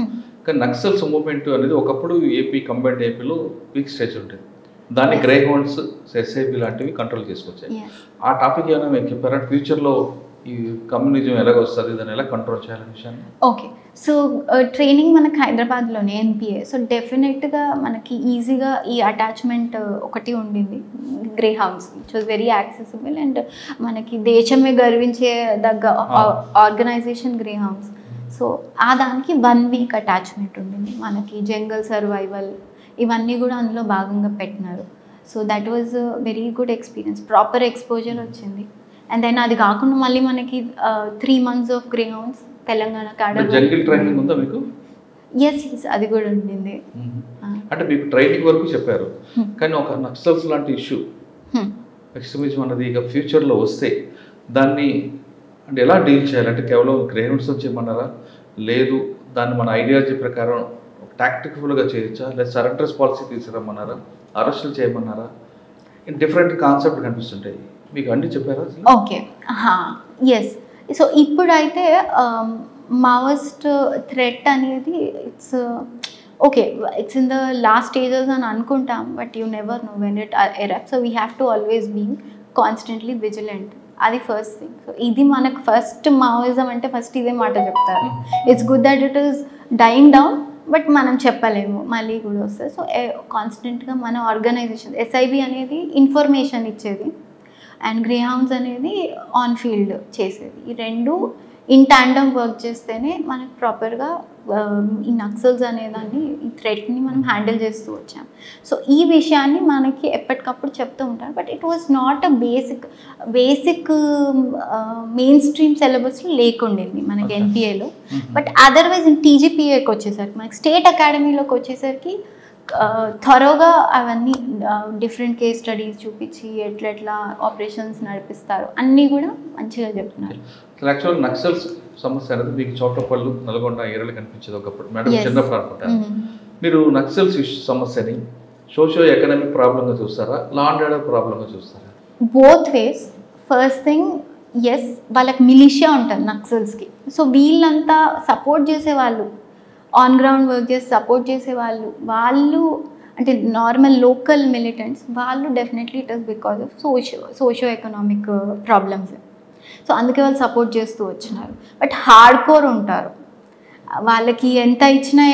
కానీ నక్సల్స్ మూవ్మెంట్ అనేది ఒకప్పుడు కంబైన్డ్ ఏపీలో పీక్ స్టేజ్ ఉంటుంది. దాన్ని గ్రే హౌండ్స్, ఎస్ఐపి లాంటివి కంట్రోల్ చేసుకొచ్చాయి. ఆ టాపిక్ ఏమైనా మీకు చెప్పారా? ఫ్యూచర్లో ఈ కమ్యూనిజం ఎలాగ వస్తుంది, దాన్ని ఎలా కంట్రోల్ చేయాలనే విషయాన్ని? ఓకే. సో ట్రైనింగ్ మనకి హైదరాబాద్లోనే ఎన్పిఏ. సో డెఫినెట్గా మనకి ఈజీగా ఈ అటాచ్మెంట్ ఒకటి ఉండింది, grey hounds, which was very accessible. And మనకి దేశమే గర్వించే దగ్గ ఆర్గనైజేషన్ గ్రే హౌండ్స్. సో ఆ దానికి 1 week అటాచ్మెంట్ ఉండింది. మనకి జంగల్ సర్వైవల్ ఇవన్నీ కూడా అందులో భాగంగా పెట్టినారు. So that was very good experience, proper exposure వచ్చింది. అండ్ దెన్ అది కాకుండా మళ్ళీ మనకి 3 months of grey hounds Telangana jungle training ఉందా మీకు? ఎస్ అది కూడా ఉండింది. అంటే మీకు ట్రైనింగ్ వరకు చెప్పారు, కానీ ఒక నక్సల్స్ లాంటి ఇష్యూ, ఎక్స్ట్రీమిజం అన్నది ఇక ఫ్యూచర్లో వస్తే దాన్ని అంటే ఎలా డీల్ చేయాలి? అంటే కేవలం గ్రే హౌండ్స్ చేయమన్నారా, లేదు దాన్ని మన ఐడియాలజీ ప్రకారం టాక్టికల్గా చేయొచ్చా, లేదా సరెండర్స్ పాలసీ తీసుకురమ్మన్నారా, అరెస్టులు చేయమన్నారా? డిఫరెంట్ కాన్సెప్ట్ కనిపిస్తుంటాయి. మీకు అన్నీ చెప్పారా? Okay, yes. సో ఇప్పుడైతే మావోయిస్ట్ థ్రెట్ అనేది it's okay, it's in the last stages అని అనుకుంటాం, but you never know when it erupt. So we have to always be constantly vigilant. అది ఫస్ట్ థింగ్. సో ఇది మనకు ఫస్ట్ మావోయిజం అంటే first ఇదే మాట చెప్తారు. It's good that it is dying down, but మనం చెప్పలేము, మళ్ళీ కూడా వస్తుంది. సో కాన్స్టెంట్గా మన ఆర్గనైజేషన్ ఎస్ఐబి అనేది ఇన్ఫర్మేషన్ ఇచ్చేది, అండ్ గ్రేహౌండ్స్ అనేది ఆన్ ఫీల్డ్ చేసేది. ఈ రెండు ఇన్ టాండమ్ వర్క్ చేస్తేనే మనకు ప్రాపర్గా ఈ నక్సల్స్ అనేదాన్ని, ఈ థ్రెట్ని మనం హ్యాండిల్ చేస్తూ వచ్చాం. సో ఈ విషయాన్ని మనకి ఎప్పటికప్పుడు చెప్తూ ఉంటారు. But it was not a basic main stream సిలబస్లో లేకుండింది మనకి ఎన్పిఏలో. బట్ అదర్వైజ్ టీజీపీఏకి వచ్చేసరికి, మనకి స్టేట్ అకాడమీలోకి వచ్చేసరికి థరోగా అవన్నీ డిఫరెంట్ కేస్ స్టడీస్ చూపించి ఎట్లా ఆపరేషన్స్ నడిపిస్తారు అన్నీ కూడా మంచిగా చెప్తున్నారు. యాక్చువల్ నక్సల్స్ సమస్య అనేది మీకు చౌటపల్లి, నల్గొండ ఏరియాలో కనిపించేది ఒకప్పుడు మేడం, చిన్నప్పుడు అనుకుంటారు. మీరు నక్సల్స్ సమస్యని సోషియో ఎకనామిక్ ప్రాబ్లంగా చూస్తారా, లా అండ్ ఆర్డర్ ప్రాబ్లంగా చూస్తారా? Both ways. First thing, yes, వాళ్ళకి మిలిషియా ఉంటుంది నక్సల్స్కి. సో వీళ్ళంతా సపోర్ట్ చేసేవాళ్ళు, ఆన్ గ్రౌండ్ వర్క్ చేసి సపోర్ట్ చేసేవాళ్ళు, వాళ్ళు అంటే నార్మల్ లోకల్ మిలిటెంట్స్, వాళ్ళు definitely it is because of socio economic problems. So అందుకే వాళ్ళు సపోర్ట్ చేస్తూ వచ్చినారు. బట్ హార్డ్ కోర్ ఉంటారు, వాళ్ళకి ఎంత ఇచ్చినా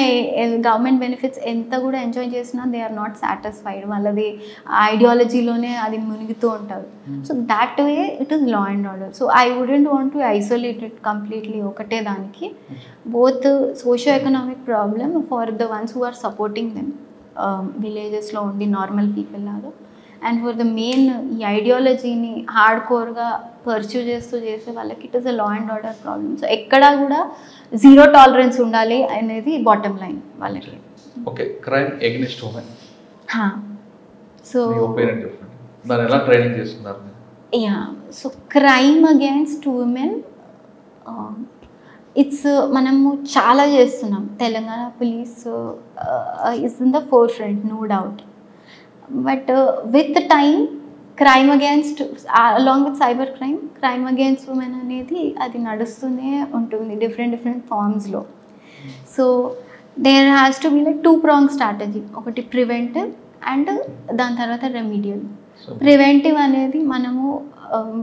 గవర్నమెంట్ బెనిఫిట్స్ ఎంత కూడా ఎంజాయ్ చేసినా దే ఆర్ నాట్ సాటిస్ఫైడ్, వాళ్ళది ఐడియాలజీలోనే అది మునిగితూ ఉంటారు. So that way it is law and order. So I wouldn't want to isolate it completely ఒకటే దానికి. Both socio economic problem for the ones who are supporting them, విలేజెస్లో ఉండి normal people లాగా, and for the main ఈ ఐడియాలజీని hard కోర్గా pursue చేసే వాళ్ళకి it is a law and order problem. So ఎక్కడా కూడా జీరో టాలరెన్స్ ఉండాలి అనేది బాటమ్ లైన్ వాళ్ళకి. Okay, crime against women, so దాన్ని ఎలా ట్రైనింగ్ చేస్తున్నారు? Yeah, so crime against women it's మనము చాలా చేస్తున్నాం. Telangana police is in the forefront, no doubt. But with time crime against along with cyber crime against women అనేది అది నడుస్తూనే ఉంటుంది డిఫరెంట్ ఫార్మ్స్లో. So there has to be like 2-pronged strategy. ఒకటి preventive and దాని తర్వాత రెమిడియల్. ప్రివెంటివ్ అనేది మనము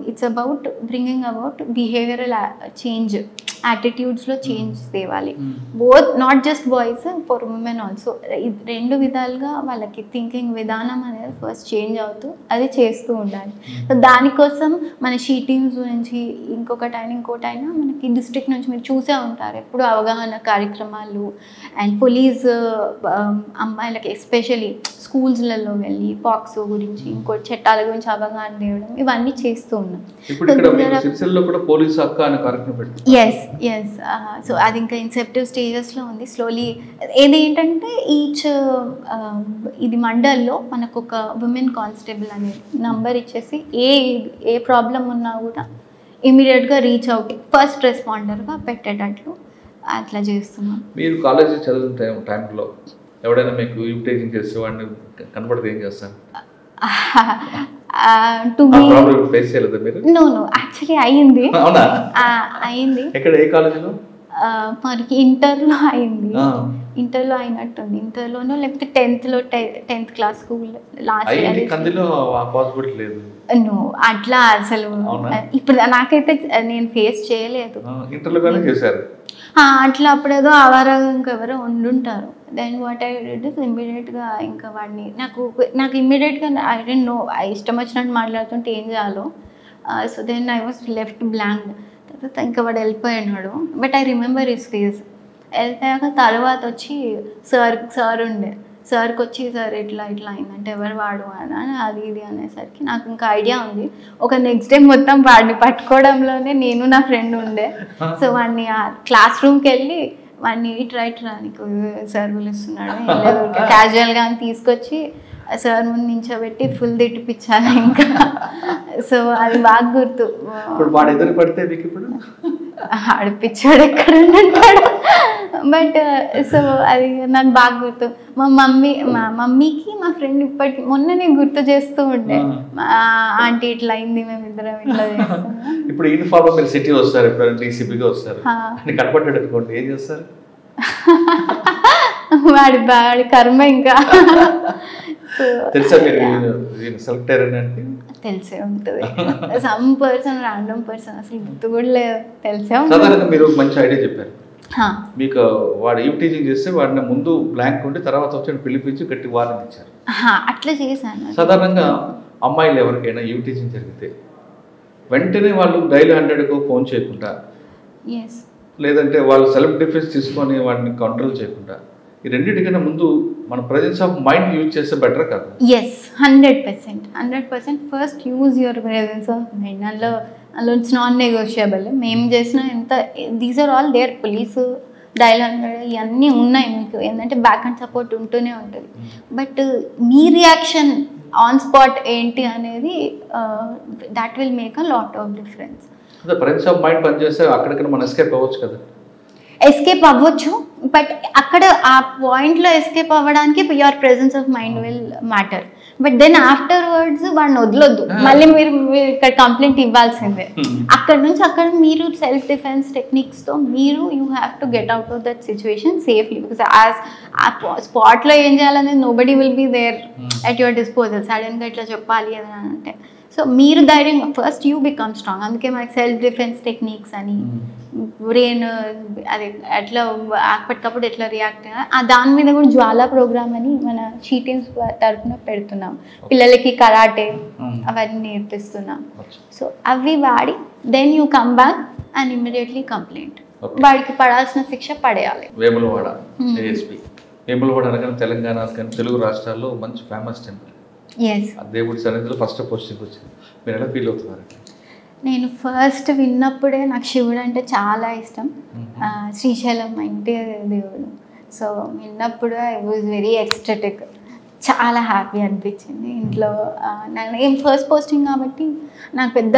it's about bringing about behavioural change, యాటిట్యూడ్స్లో చేంజ్ తేవాలి. Both not just boys, for women also. రెండు విధాలుగా వాళ్ళకి థింకింగ్ విధానం అనేది ఫస్ట్ చేంజ్ అవుతూ అది చేస్తూ ఉండాలి. సో దానికోసం మన షీటింగ్స్ నుంచి ఇంకోటైనా మనకి డిస్ట్రిక్ట్ నుంచి మీరు చూసే ఉంటారు ఎప్పుడు అవగాహన కార్యక్రమాలు, అండ్ పోలీస్ అమ్మాయిలకి ఎస్పెషలీ స్కూల్స్లలో వెళ్ళి పాక్సో గురించి ఇంకో చట్టాల గురించి అవగాహన తేవడం, ఇవన్నీ చేస్తూ ఉన్నాం. ఎస్. సో అది ఇంకా ఇన్సెప్టివ్ స్టేజెస్లో ఉంది. స్లోలీ ఏది ఏంటంటే ఇది మండల్లో మనకు ఒక ఉమెన్ కానిస్టేబుల్ అనేది నంబర్ ఇచ్చేసి ఏ ప్రాబ్లం ఉన్నా కూడా ఇమీడియట్గా రీచ్ అవుట్ ఫస్ట్ రెస్పాండర్గా పెట్టేటట్లు అట్లా చేస్తున్నాం. మీరు కాలేజీ చదువుతున్న టైంలో ఎవడైనా మీకు ఇన్విటేషన్ చేస్తే వాడిని కనపడితే ఏం చేస్తారు? నో యాక్చువల్లీ అయింది. ఎక్కడ, ఏ కాలేజీలో? మనకి ఇంటర్లో అయింది. ఇంటర్లో అయినట్టుంది, ఇంటర్లోనో లేకపోతే 10th క్లాస్ స్కూల్ లాస్ట్ లేదు. నో అట్లా అసలు ఇప్పుడు నాకైతే నేను ఫేస్ చేయలేదు. అట్లా అప్పుడేదో ఆవారాగా ఇంకెవరో ఉండుంటారు. Then what I did is ఇమ్మీడియట్గా ఇంకా వాడిని నాకు ఇమ్మీడియట్గా ఐ డోంట్ నో, ఇష్టం వచ్చినట్టు మాట్లాడుతుంటే ఏం చేయాలో. So then I was left blank. తర్వాత ఇంకా వాడు వెళ్ళిపోయినాడు. But I remember his face. వెళ్ళిపోయాక తర్వాత వచ్చి సార్ ఉండే, సార్కి వచ్చి సార్ ఇట్లా అయిందంటే ఎవరు వాడు అని అది ఇది అనేసరికి నాకు ఇంకా ఐడియా ఉంది. ఒక నెక్స్ట్ డే మొత్తం వాడిని పట్టుకోవడంలోనే నేను నా ఫ్రెండ్ ఉండే. సో వాడిని ఆ క్లాస్ రూమ్కి వెళ్ళి వాడిని ఇట్రా నీకు సార్ పిలుస్తున్నాడు క్యాజువల్గా అని తీసుకొచ్చి సార్ ముందు నించోబెట్టి ఫుల్ తిట్టిపించాను ఇంకా. సో అది బాగా గుర్తు. ఆడిపించాడు ఎక్కడ ఉంటాడు, బట్ సో అది నాకు బాగా గుర్తు. మా మమ్మీకి మా ఫ్రెండ్ ఇప్పటికి మొన్ననే గుర్తు చేస్తూ ఉండే, ఆంటీ ఇట్లా అయింది, మేము ఇద్దరం ఇట్లా చేస్తాం. ఇప్పుడు యూనిఫామ్ మీరు సిటీ వస్తారు, ఇప్పుడు డీసీపీగా వస్తారు, కనపడ్డాడు అనుకోండి, ఏం చేస్తారు? వాడి కర్మ ఇంకా. తెలుసా మీరు సెలెక్ట్ అయ్యారంటే? తెలిసే ఉంటుంది. సమ్ పర్సన్, ర్యాండమ్ పర్సన్, అసలు గుర్తు కూడా లేదు, తెలిసే ఉంటుంది. సాధారణంగా మీరు మంచి ఐడియా చెప్పారు. మీకు వాడు ఈవ్ టీచింగ్ చేస్తే వాడిని ముందు బ్లాంక్ ఉండి తర్వాత వచ్చి పిలిపించి గట్టి వార్నింగ్ ఇచ్చారు. అట్లా చేశాను. సాధారణంగా అమ్మాయిలు ఎవరికైనా ఈవ్ టీచింగ్ జరిగితే వెంటనే వాళ్ళు డైలీ 100కు ఫోన్ చేయకుండా, లేదంటే వాళ్ళు సెల్ఫ్ డిఫెన్స్ తీసుకొని వాడిని కంట్రోల్ చేయకుండా, ఈ రెండింటికన్నా ముందు మన ప్రెజెన్స్ ఆఫ్ మైండ్ యూజ్ చేస్తే బెటర్ కాదు? 100%. First use your presence of mind. అందులో ఇట్స్ నాన్ నెగోషియబుల్. మేము చేసిన ఎంత, these are all there. Police, dial 100 ఇవన్నీ ఉన్నాయి మీకు. ఏంటంటే బ్యాక్ అండ్ సపోర్ట్ ఉంటూనే ఉంటుంది. But me reaction on spot ఏంటి అనేది, that will make a lot of difference. Presence of mind పనిచేస్తే అక్కడికన్నా మనం ఎస్కేప్ అవ్వచ్చు కదా? ఎస్కేప్ అవ్వచ్చు, బట్ అక్కడ ఆ పాయింట్లో ఎస్కేప్ అవ్వడానికి your presence of mind will matter. But then afterwards వాడిని వదలొద్దు, మళ్ళీ మీరు ఇక్కడ కంప్లైంట్ ఇవ్వాల్సిందే. అక్కడ నుంచి అక్కడ మీరు సెల్ఫ్ డిఫెన్స్ టెక్నిక్స్తో మీరు you have to get out of that situation safely. Because ఆ స్పాట్లో ఏం చేయాలనేది nobody will be there at your disposal. సడన్గా ఇట్లా చెప్పాలి అని అంటే, సో మీరు ధైర్యంగా ఫస్ట్ యూ బికమ్ స్ట్రాంగ్. అందుకే మనకి సెల్ఫ్ డిఫెన్స్ టెక్నిక్స్ అని, బ్రెయిన్ అది ఎట్లా అప్పటికప్పుడు ఎట్లా రియాక్ట్, దాని మీద కూడా జ్వాలా ప్రోగ్రామ్ అని మన షీటీమ్స్ తరఫున పెడుతున్నాం. పిల్లలకి కరాటే అవన్నీ నేర్పిస్తున్నాం. సో అవి వాడి then you come back and immediately complaint. వాడికి పడాల్సిన శిక్ష పడేయాలి. వేములవాడ ఏఎస్పీ. వేములవాడ అనగానే తెలంగాణ కానీ తెలుగు రాష్ట్రాల్లో మంచి ఫేమస్ టెంపుల్. దేవుడి సన్నిధిలో ఫస్ట్ పోస్టింగ్ వచ్చింది. మీరు ఎలా ఫీల్ అవుతున్నారు? నేను ఫస్ట్ విన్నప్పుడే నాకు శివుడు అంటే చాలా ఇష్టం. శ్రీశైలం మా ఇంటి దేవుడు. సో విన్నప్పుడు ఐ వాజ్ వెరీ ఎక్స్టెటిక్. చాలా హ్యాపీ అనిపించింది. ఇంట్లో నేను ఫస్ట్ పోస్టింగ్ కాబట్టి నాకు పెద్ద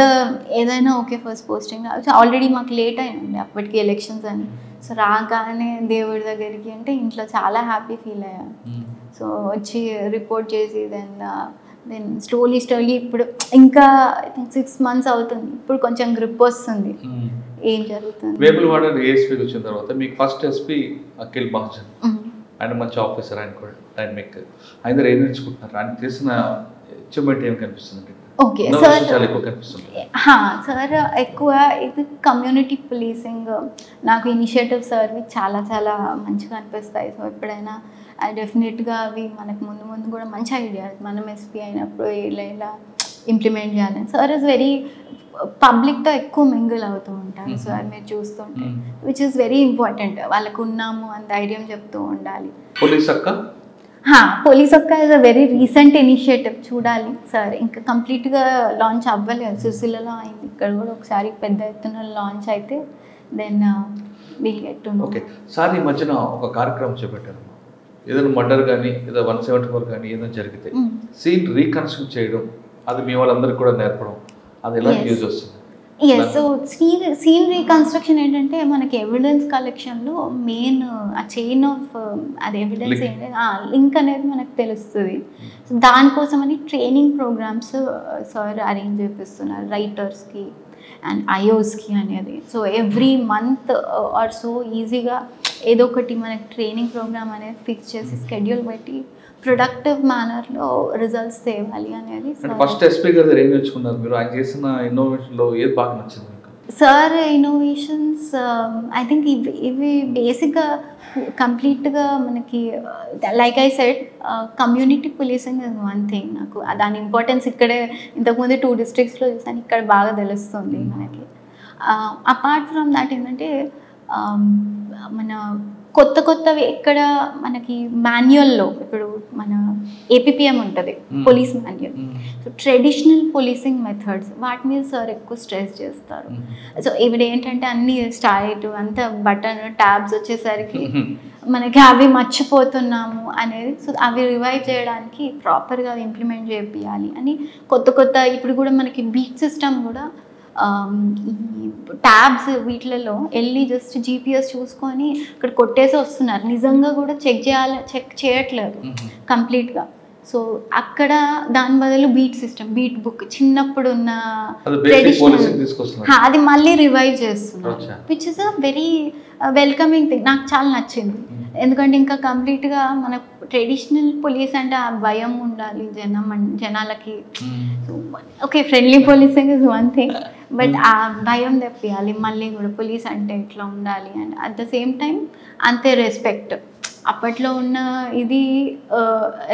ఏదైనా ఓకే ఫస్ట్ పోస్టింగ్. ఆల్రెడీ మాకు లేట్ అయినండి అప్పటికి ఎలక్షన్స్ అని. సో రాగానే దేవుడి దగ్గరికి అంటే ఇంట్లో చాలా హ్యాపీ ఫీల్ అయ్యాను. సో వచ్చి రిపోర్ట్ చేసి దెన్ స్లోలీ ఇప్పుడు ఇంకా 6 months అవుతుంది. ఇప్పుడు కొంచెం గ్రిప్ వస్తుంది ఏం జరుగుతుంది. వేములవాడ ఏఎస్పీకి వచ్చిన తర్వాత మీకు ఫస్ట్ ఎస్పీ అఖిల్ మహాజన్, ఆయన మంచి ఆఫీసర్, ఆయన కూడా డైనమిక్. ఆయన దగ్గర ఏం నేర్చుకుంటున్నారు? ఆయన చేసిన అచీవ్మెంట్ ఏం కనిపిస్తుంది? ఓకే సార్, సార్ ఎక్కువ ఇది కమ్యూనిటీ పోలీసింగ్ నాకు ఇనిషియేటివ్ సార్వి చాలా చాలా మంచిగా అనిపిస్తాయి. సో ఎప్పుడైనా డెఫినెట్గా అవి మనకు ముందు కూడా మంచి ఐడియా, మనం ఎస్పీ అయినప్పుడు ఇలా ఇంప్లిమెంట్ చేయాలని. సార్ ఇస్ వెరీ పబ్లిక్తో ఎక్కువ మింగిల్ అవుతూ ఉంటారు సార్, మీరు చూస్తుంటే, విచ్ ఇస్ వెరీ ఇంపార్టెంట్. వాళ్ళకు ఉన్నాము అని ధైర్యం చెప్తూ ఉండాలి. పోలీస్ ఒక్క is a very recent initiative. చూడాలి సార్, ఇంకా కంప్లీట్గా లాంచ్ అవ్వలేదు. సిరిసిల్లలో అయింది, ఇక్కడ కూడా ఒకసారి పెద్ద ఎత్తున లాంచ్ అయితే then will get to know. Okay sir, ఈ మధ్యన ఒక కార్యక్రమం చేపట్టారు. ఏదైనా మర్డర్ కానీ ఏదో 174 కానీ ఏదైనా జరిగితే సీన్ రీకన్స్ట్రక్ట్ చేయడం, అది మీ వాళ్ళందరికీ కూడా నేర్పడం, అది ఎలా యూజ్ వస్తుంది? సో సీన్ రీకన్స్ట్రక్షన్ ఏంటంటే మనకి ఎవిడెన్స్ కలెక్షన్లో మెయిన్ ఆ చైన్ ఆఫ్ అది ఎవిడెన్స్ ఏంటంటే లింక్ అనేది మనకు తెలుస్తుంది. సో దానికోసమని ట్రైనింగ్ ప్రోగ్రామ్స్ సార్ అరేంజ్ చేపిస్తున్నారు రైటర్స్కి అండ్ ఐఓస్కి అనేది. So every month or so ఈజీగా ఏదో ఒకటి మనకి ట్రైనింగ్ ప్రోగ్రామ్ అనేది ఫిక్స్ చేసి స్కెడ్యూల్ పెట్టి ప్రొడక్టివ్ మేనర్లో రిజల్ట్స్ తేవాలి అనేది. ఫస్ట్ ఎస్పీ గారు ఏం నేర్చుకున్నారు మీరు? ఆయన చేసిన ఇన్నోవేషన్లో ఏది బాగా నచ్చింది మీకు? సార్ ఇన్నోవేషన్స్ ఐ థింక్ ఇవి బేసిక్గా కంప్లీట్గా మనకి like I said community policing is one thing. నాకు దాని ఇంపార్టెన్స్ ఇక్కడే ఇంతకుముందు 2 districtsలో చూసాను, ఇక్కడ బాగా తెలుస్తుంది మనకి. అపార్ట్ ఫ్రమ్ దాట్ ఏంటంటే మన కొత్తవి ఎక్కడ మనకి మాన్యువల్లో, ఇప్పుడు మన ఏపీపీఎం ఉంటుంది police manual. So traditional policing methods వాటి మీద సార్ ఎక్కువ స్ట్రెస్ చేస్తారు. సో ఇవి ఏంటంటే అన్ని స్ట్రైట్ అంత బటన్ ట్యాబ్స్ వచ్చేసరికి మనకి అవి మర్చిపోతున్నాము అనేది. సో అవి రివైవ్ చేయడానికి ప్రాపర్గా అవి ఇంప్లిమెంట్ చేయాలి అని కొత్త ఇప్పుడు కూడా మనకి బీట్ సిస్టమ్ కూడా ఈ ట్యాబ్స్ వీటిలలో వెళ్ళి జస్ట్ GPS చూసుకొని ఇక్కడ కొట్టేసి వస్తున్నారు. నిజంగా కూడా చెక్ చేయట్లేదు కంప్లీట్గా. సో అక్కడ దాని బదులు బీట్ సిస్టమ్, బీట్ బుక్ చిన్నప్పుడు ఉన్న ట్రెడిషనల్ అది మళ్ళీ రివైవ్ చేస్తున్నారు, which is a very welcoming thing. నాకు చాలా నచ్చింది. ఎందుకంటే ఇంకా కంప్లీట్గా మన ట్రెడిషనల్ పోలీస్ అంటే ఆ భయం ఉండాలి జనాలకి. Okay, friendly policing is one thing, but ఆ భయం తెప్పియాలి మళ్ళీ కూడా పోలీస్ అంటే ఇట్లా ఉండాలి. And at the same time అంతే రెస్పెక్ట్. అప్పట్లో ఉన్న ఇది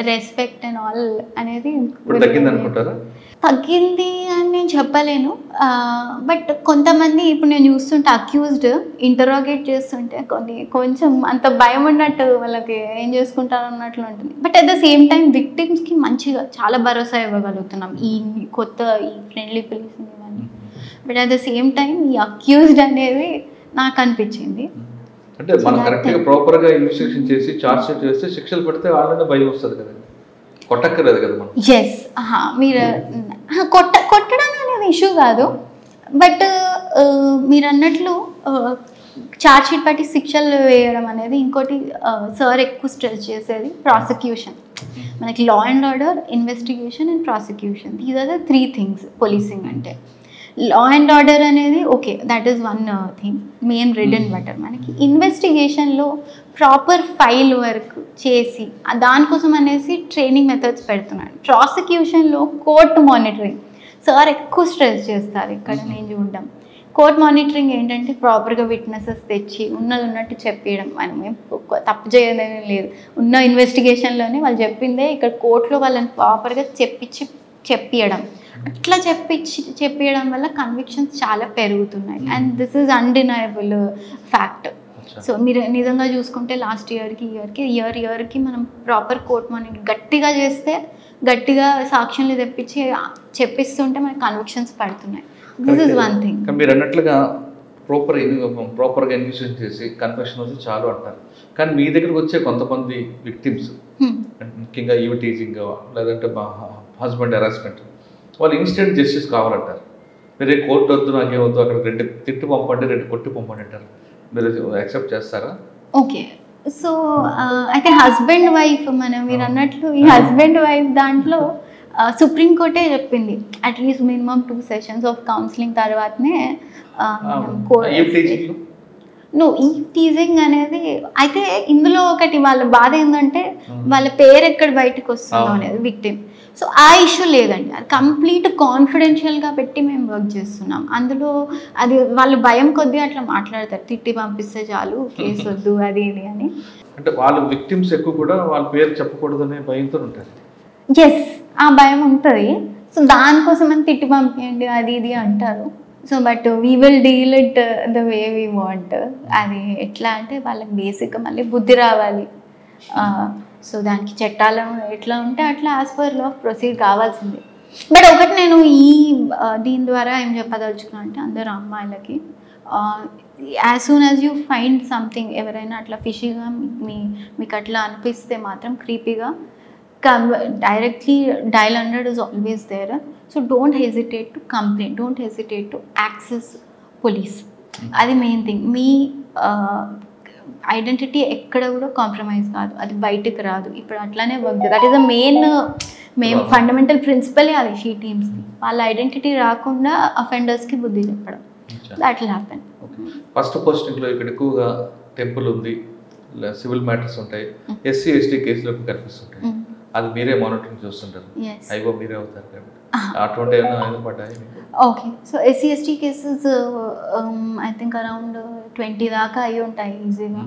రెస్పెక్ట్ అండ్ ఆల్ అనేది తగ్గింది అని నేను చెప్పలేను. బట్ కొంతమంది ఇప్పుడు నేను చూస్తుంటే అక్యూజ్డ్ ఇంటరాగేట్ చేస్తుంటే కొంచెం అంత భయం ఉన్నట్టు వాళ్ళకి ఏం చేసుకుంటారు అన్నట్లు ఉంటుంది. But at the same time విక్టిమ్స్కి మంచిగా చాలా భరోసా ఇవ్వగలుగుతున్నాం ఈ కొత్త ఈ ఫ్రెండ్లీ పోలీసింగ్ ఇవన్నీ. But at the same time ఈ అక్యూజ్డ్ అనేది నాకు అనిపించింది. అంటే మనం కరెక్ట్గా ప్రాపర్గా ఇన్వెస్టిగేషన్ చేసి చార్జ్ షీట్ చేస్తే శిక్షలు పెడితే వాళ్ళనే భయం వస్తుంది కదండి, కొట్టక్కర్లేదు కదా మనం. ఎస్, మీరు కొట్టడం అనేది ఇష్యూ కాదు. బట్ మీరు అన్నట్లు చార్జ్ షీట్ బట్టి శిక్షలు వేయడం అనేది ఇంకోటి. సార్ ఎక్కువ స్ట్రెస్ చేసేది ప్రాసిక్యూషన్. మనకి law and order, investigation and prosecution, these are the 3 things policing అంటే. లా అండ్ ఆర్డర్ అనేది okay, that is one thing, main bread and butter. మనకి ఇన్వెస్టిగేషన్లో ప్రాపర్ ఫైల్ వర్క్ చేసి దానికోసం అనేసి ట్రైనింగ్ మెథడ్స్ పెడుతున్నాడు. ప్రాసిక్యూషన్లో కోర్ట్ మానిటరింగ్ సార్ ఎక్కువ stress చేస్తారు. ఇక్కడ నేను చూడడం కోర్ట్ మానిటరింగ్ ఏంటంటే ప్రాపర్గా విట్నెసెస్ తెచ్చి ఉన్నట్టు చెప్పేయడం. మనం తప్పు చేయడం లేదు, ఉన్న ఇన్వెస్టిగేషన్లోనే వాళ్ళు చెప్పిందే ఇక్కడ కోర్టులో వాళ్ళని ప్రాపర్గా చెప్పియడం. అట్లా చెప్పియడం వల్ల కన్విక్షన్స్ చాలా పెరుగుతున్నాయి. And this is undeniable fact. So మీరు నిజంగా చూసుకుంటే లాస్ట్ ఇయర్కి మనం ప్రాపర్ కోర్ట్ మానిటరింగ్ గట్టిగా చేస్తే, గట్టిగా సాక్ష్యాలు చెప్పిస్తుంటే మనకి కన్విక్షన్స్ పడుతున్నాయి. This is one thing. మీరు అన్నట్లుగా ప్రాపర్గా ఇన్వెస్టిగేషన్ చేసి కన్ఫెషన్ వచ్చి చాలు అంటారు. కానీ మీ దగ్గరకు వచ్చే కొంతమంది విక్టిమ్స్, ముఖ్యంగా ఈవిటీజింగ్ లేదంటే హస్బెండ్ హెరాస్మెంట్, వాళ్ళు ఇన్స్టెంట్ జస్టిస్ కావాలంటారు. మీరు కోర్టు వద్దు, నాకేమొద్దు, అక్కడ 2 తిట్టు పంపండి, 2 కొట్టి పంపండి అంటారు. మీరు యాక్సెప్ట్ చేస్తారా? ఓకే, సో అయితే హస్బెండ్ వైఫ్ మీరు అన్నట్లు ఈ హస్బెండ్ వైఫ్ దాంట్లో సుప్రీంకోర్టే చెప్పింది at least minimum 2 sessions of counselling తర్వాతనే ఈ టీజింగ్ అనేది. అయితే ఇందులో ఒకటి వాళ్ళ బాధ ఏంటంటే వాళ్ళ పేరు ఎక్కడ బయటకు వస్తుందో అనేది విక్టిమ్. సో ఆ ఇష్యూ లేదండి, అది కంప్లీట్ కాన్ఫిడెన్షియల్గా పెట్టి మేము వర్క్ చేస్తున్నాం. అందులో అది వాళ్ళు భయం కొద్దీ అట్లా మాట్లాడతారు, తిట్టి పంపిస్తే చాలు, కేసు వద్దు, అది ఇది అని. అంటే వాళ్ళు విక్టిమ్స్ ఎక్కువ కూడా వాళ్ళ పేరు చెప్పకూడదు అనే భయంతో ఉంటారు. ఎస్, ఆ భయం ఉంటుంది. సో దానికోసం అని తిట్టి పంపించండి అది ఇది అంటారు. So but we will deal it the way we want. అది ఎట్లా అంటే వాళ్ళకి బేసిక్గా మళ్ళీ బుద్ధి రావాలి. సో దానికి చట్టాలు ఎట్లా ఉంటే అట్లా as per law of proceed కావాల్సిందే. బట్ ఒకటి నేను దీని ద్వారా ఏం చెప్పదలుచుకున్నా అంటే అందరు అమ్మాయిలకి as soon as you find something, ఎవరైనా అట్లా ఫిషీగా మీకు అట్లా అనిపిస్తే మాత్రం క్రీపీగా directly dial 100 is always there. So don't hesitate to complain, don't hesitate to access police. అది మెయిన్ థింగ్. మీ ఐడెంటిటీ ఎక్కడ కూడా కాంప్రమైజ్ కాదు, అది బయటకు రాదు. ఇప్పుడు అట్లానే work, that is the main fundamental ప్రిన్సిపలే అది షీ టీమ్స్కి. వాళ్ళ ఐడెంటిటీ రాకుండా అఫెండర్స్కి బుద్ధి చెప్పడం, దట్ విల్ హ్యాపెన్. ఫస్ట్ పోస్టింగ్లో ఇక్కడ ఎక్కువగా టెంపుల్ ఉంది, సివిల్ మ్యాటర్స్ ఉంటాయి, SC ST కేసులకు కనిపిస్తుంటాయి. అది మీరే మానిటరింగ్ చూస్తుంటారు, అయిపో మీరే అవుతారు కాబట్టి అటువంటి ఏమైనా పడ్డాయి? Okay, so SC ST cases I think around 20 దాకా అయి ఉంటాయి ఈజీగా,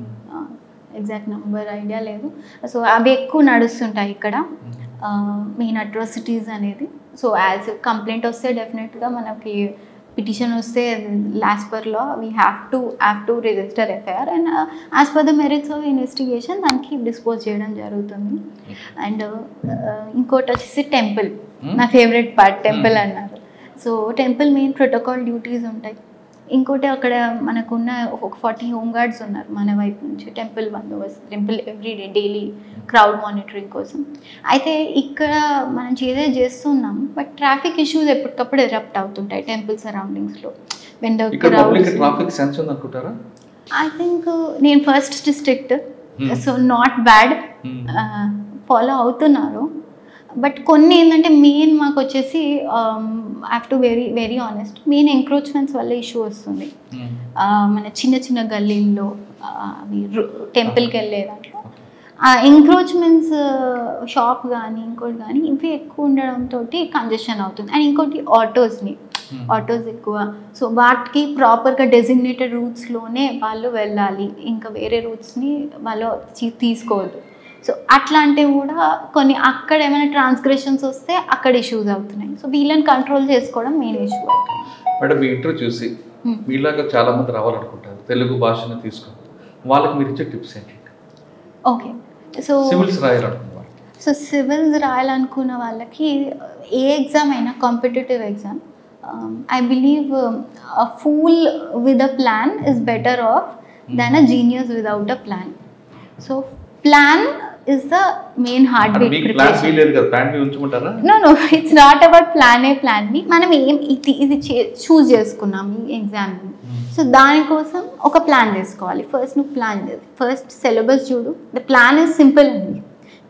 ఎగ్జాక్ట్ నెంబర్ ఐడియా లేదు. సో అవి ఎక్కువ నడుస్తుంటాయి ఇక్కడ, మెయిన్ అట్రాసిటీస్ అనేది. సో యాజ్ కంప్లైంట్ వస్తే డెఫినెట్గా మనకి పిటిషన్ వస్తే as per law we have to register FIR and as per the merits of investigation దానికి డిస్పోజ్ చేయడం జరుగుతుంది. అండ్ ఇంకోటి వచ్చేసి టెంపుల్, నా ఫేవరెట్ పార్ట్ టెంపుల్ అన్నారు. So temple main protocol duties ఉంటాయి. ఇంకోటి అక్కడ మనకున్న ఒక 40 హోమ్ గార్డ్స్ ఉన్నారు మన వైపు నుంచి, టెంపుల్ బందోబస్తు, temple everyday daily crowd monitoring కోసం. అయితే ఇక్కడ మనం ఏదైతే చేస్తున్నాం, బట్ ట్రాఫిక్ ఇష్యూస్ ఎప్పటికప్పుడు ఎరప్ట్ అవుతుంటాయి టెంపుల్ సరౌండింగ్స్లో. ట్రాఫిక్ సెన్స్ ఉంది అనుకుంటారా? ఐ థింక్ నేను first district, so not bad, follow అవుతున్నారు. బట్ కొన్ని ఏంటంటే మెయిన్ మాకు వచ్చేసి have to very honest, main encroachments వల్ల ఇష్యూ వస్తుంది. మన చిన్న చిన్న గల్లీల్లో అవి టెంపుల్కి వెళ్ళే దాంట్లో ఆ ఎంక్రోచ్మెంట్స్, షాప్ కానీ ఇంకోటి కానీ ఇవి ఎక్కువ ఉండడంతో కంజెషన్ అవుతుంది. అండ్ ఇంకోటి ఆటోస్ ఎక్కువ, సో వాటికి ప్రాపర్గా డెసిగ్నేటెడ్ రూట్స్లోనే వాళ్ళు వెళ్ళాలి, ఇంకా వేరే రూట్స్ని వాళ్ళు తీసుకోవద్దు. సో అట్లాంటివి కూడా కొన్ని అక్కడ ఏమైనా ట్రాన్స్గ్రెషన్స్ వస్తే అక్కడ ఇష్యూస్ అవుతున్నాయి. సో వీళ్ళని కంట్రోల్ చేసుకోవడం మెయిన్ ఇష్యూ అవుతుంది. మేడం, మీ ఇంటర్వ్యూ చూసి మీలాగా చాలా మంది రావాలనుకుంటారు, తెలుగు భాషను తీసుకొని, వాళ్ళకి మీరు ఇచ్చే టిప్స్ ఏంటి? ఓకే, సో సివిల్స్ రాయాలనుకున్న వాళ్ళకి ఏ ఎగ్జామ్ అయినా competitive exam, I believe a fool with a plan is better off than a genius without a plan. So plan is the main heartbeat preparation. No, it's not about plan A plan B. మనం ఇది చూస్ చేసుకున్నాం ఈ exam, so దానికోసం ఒక plan చేసుకోవాలి. First నువ్వు first syllabus చూడు, the plan is simple అండి.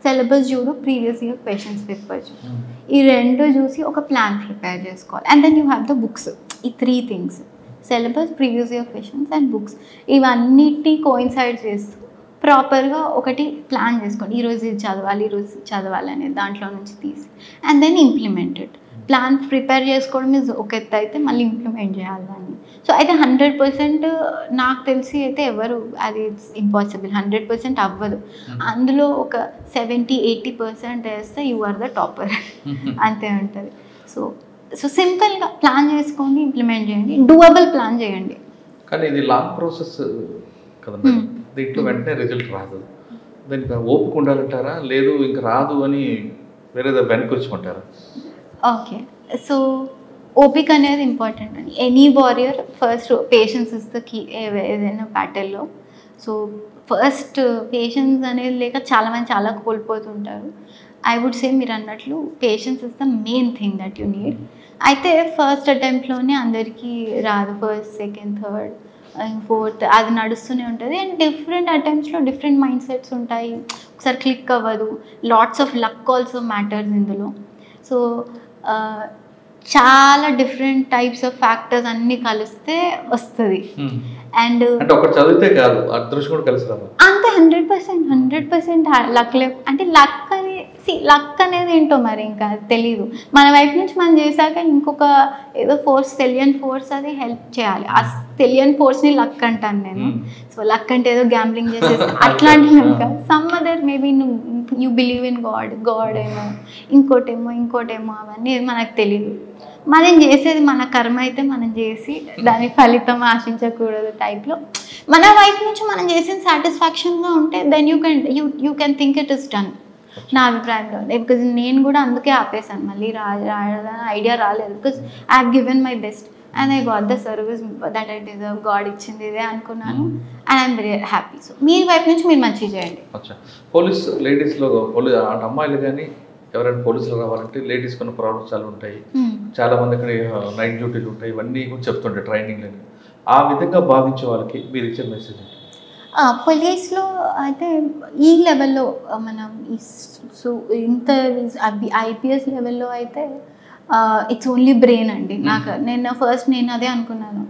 సిలబస్ చూడు, ప్రీవియస్ ఇయర్ క్వశ్చన్స్ పేపర్ చూడు, ఈ రెండు చూసి ఒక ప్లాన్ ప్రిపేర్ చేసుకోవాలి. And then you have the books. ఈ 3 things, syllabus, previous year questions and books, ఇవన్నిటి కోయిన్సైడ్ చేస్తూ ప్రాపర్గా ఒకటి ప్లాన్ చేసుకోండి. ఈరోజు ఇది చదవాలి అనేది దాంట్లో నుంచి తీసి and then implemented. Plan prepare చేసుకోవడం ఇస్ ఒక ఎత్తు అయితే, మళ్ళీ ఇంప్లిమెంట్ చేయాలి దాన్ని. సో అయితే 100% నాకు తెలిసి అయితే ఎవరు అది ఇట్స్ ఇంపాసిబుల్, 100% అవ్వదు. అందులో ఒక 70-80% వేస్తే యు ఆర్ ద టాపర్, అంతే ఉంటుంది. సో సింపుల్గా ప్లాన్ చేసుకొని ఇంప్లిమెంట్ చేయండి, డూయబుల్ ప్లాన్ చేయండి. కానీ ఇది లాంగ్ ప్రాసెస్ కదా మేడం, దీంట్లో వెంటనే రిజల్ట్ రాదు, దానికి ఓపిక ఉండాలంటారా, లేదు ఇంకా రాదు అని వేరే వెనక్కి వచ్చుకుంటారా? ఓకే, సో ఓపిక అనేది ఇంపార్టెంట్ అండి. Any warrior first patience is the key ఏదైనా బ్యాటిల్లో. సో ఫస్ట్ పేషెన్స్ అనేది లేక చాలామంది చాలా కోల్పోతుంటారు. ఐ వుడ్ సే మీరు అన్నట్లు patience is the main thing that you need. అయితే ఫస్ట్ అటెంప్ట్లోనే అందరికీ రాదు, ఫస్ట్, సెకండ్, థర్డ్, ఫోర్త్ అది నడుస్తూనే ఉంటుంది. అండ్ డిఫరెంట్ అటెంప్ట్స్లో డిఫరెంట్ మైండ్ సెట్స్ ఉంటాయి, ఒకసారి క్లిక్ అవ్వదు. Lots of luck also matters ఇందులో. సో చాలా డిఫరెంట్ టైప్స్ ఆఫ్ ఫ్యాక్టర్స్ అన్నీ కలిస్తే వస్తుంది. అండ్ ఒకటి చదివితే కాదు, అదృష్టం కూడా కలిసి రావాలి అంతే. 100% లక్ లేదు అంటే లక్ అనేది ఏంటో మరి ఇంకా తెలీదు. మన వైపు నుంచి మనం చేశాక ఇంకొక ఏదో ఫోర్స్, తెలియని ఫోర్స్ అది హెల్ప్ చేయాలి. ఆ తెలియని ఫోర్స్ని లక్ అంటాను నేను. సో లక్ అంటే ఏదో గ్యాంబ్లింగ్ చేసేసి అట్లాంటివి ఇంకా some other maybe you believe in God ఏమో, ఇంకోటేమో అవన్నీ మనకు తెలియదు. మనం చేసేది మన కర్మ అయితే మనం చేసి దాని ఫలితం ఆశించకూడదు టైప్లో. మన వైపు నుంచి మనం చేసిన సాటిస్ఫాక్షన్గా ఉంటే then you can think it is done, నా అభిప్రాయంలో. బికాజ్ నేను కూడా అందుకే ఆపేసాను, మళ్ళీ రాయాలని ఐడియా రాలేదు. Because I have given my best and I got the service that I deserve, God ఇచ్చింది ఇదే అనుకున్నాను and I'm very happy. So మీ వైపు నుంచి మీరు మంచిగా చేయండి. పోలీస్ లేడీస్లో అమ్మాయిలు కానీ ఎవరైనా పోలీసులు రావాలంటే లేడీస్ కొన్ని ప్రాబ్లమ్స్ చాలా ఉంటాయి, చాలా మంది అక్కడ నైట్ డ్యూటీలు ఉంటాయి, ఇవన్నీ కూడా చెప్తుంటాయి ట్రైనింగ్లో. ఆ విధంగా భావించే వాళ్ళకి మీరు ఇచ్చే మెసేజ్? పోలీస్లో అయితే ఈ లెవెల్లో మనం సో ఇంత ఐపీఎస్ లెవెల్లో అయితే ఇట్స్ ఓన్లీ బ్రెయిన్ అండి. నేను అదే అనుకున్నాను,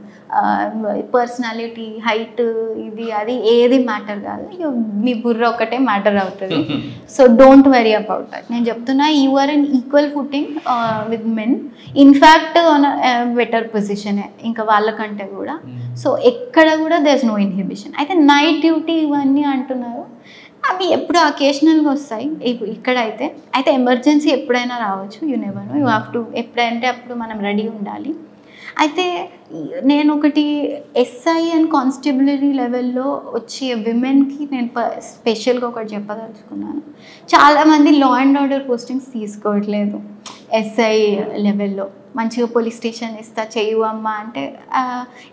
పర్సనాలిటీ, హైట్, ఇది అది ఏది మ్యాటర్ కాదు, మీ బుర్ర ఒకటే మ్యాటర్ అవుతుంది. So don't worry about that. నేను చెప్తున్నా, you are in equal footing with men, in fact on better పొజిషనే ఇంకా వాళ్ళకంటే కూడా. సో ఎక్కడ కూడా దేర్ ఇస్ నో ఇన్హిబిషన్. అయితే నైట్ డ్యూటీ ఇవన్నీ అంటున్నారు, అవి ఎప్పుడు అకేషనల్గా వస్తాయి. ఇక్కడైతే ఎమర్జెన్సీ ఎప్పుడైనా రావచ్చు, you never no, you have to ఎప్పుడంటే అప్పుడు మనం రెడీ ఉండాలి. అయితే నేను ఒకటి ఎస్ఐ అండ్ కానిస్టేబులరీ లెవెల్లో వచ్చే విమెన్కి నేను స్పెషల్గా ఒకటి చెప్పదలుచుకున్నాను. చాలామంది లా అండ్ ఆర్డర్ పోస్టింగ్స్ తీసుకోవట్లేదు ఎస్ఐ లెవెల్లో. మంచిగా పోలీస్ స్టేషన్ ఇస్తా చెయ్యు అమ్మ అంటే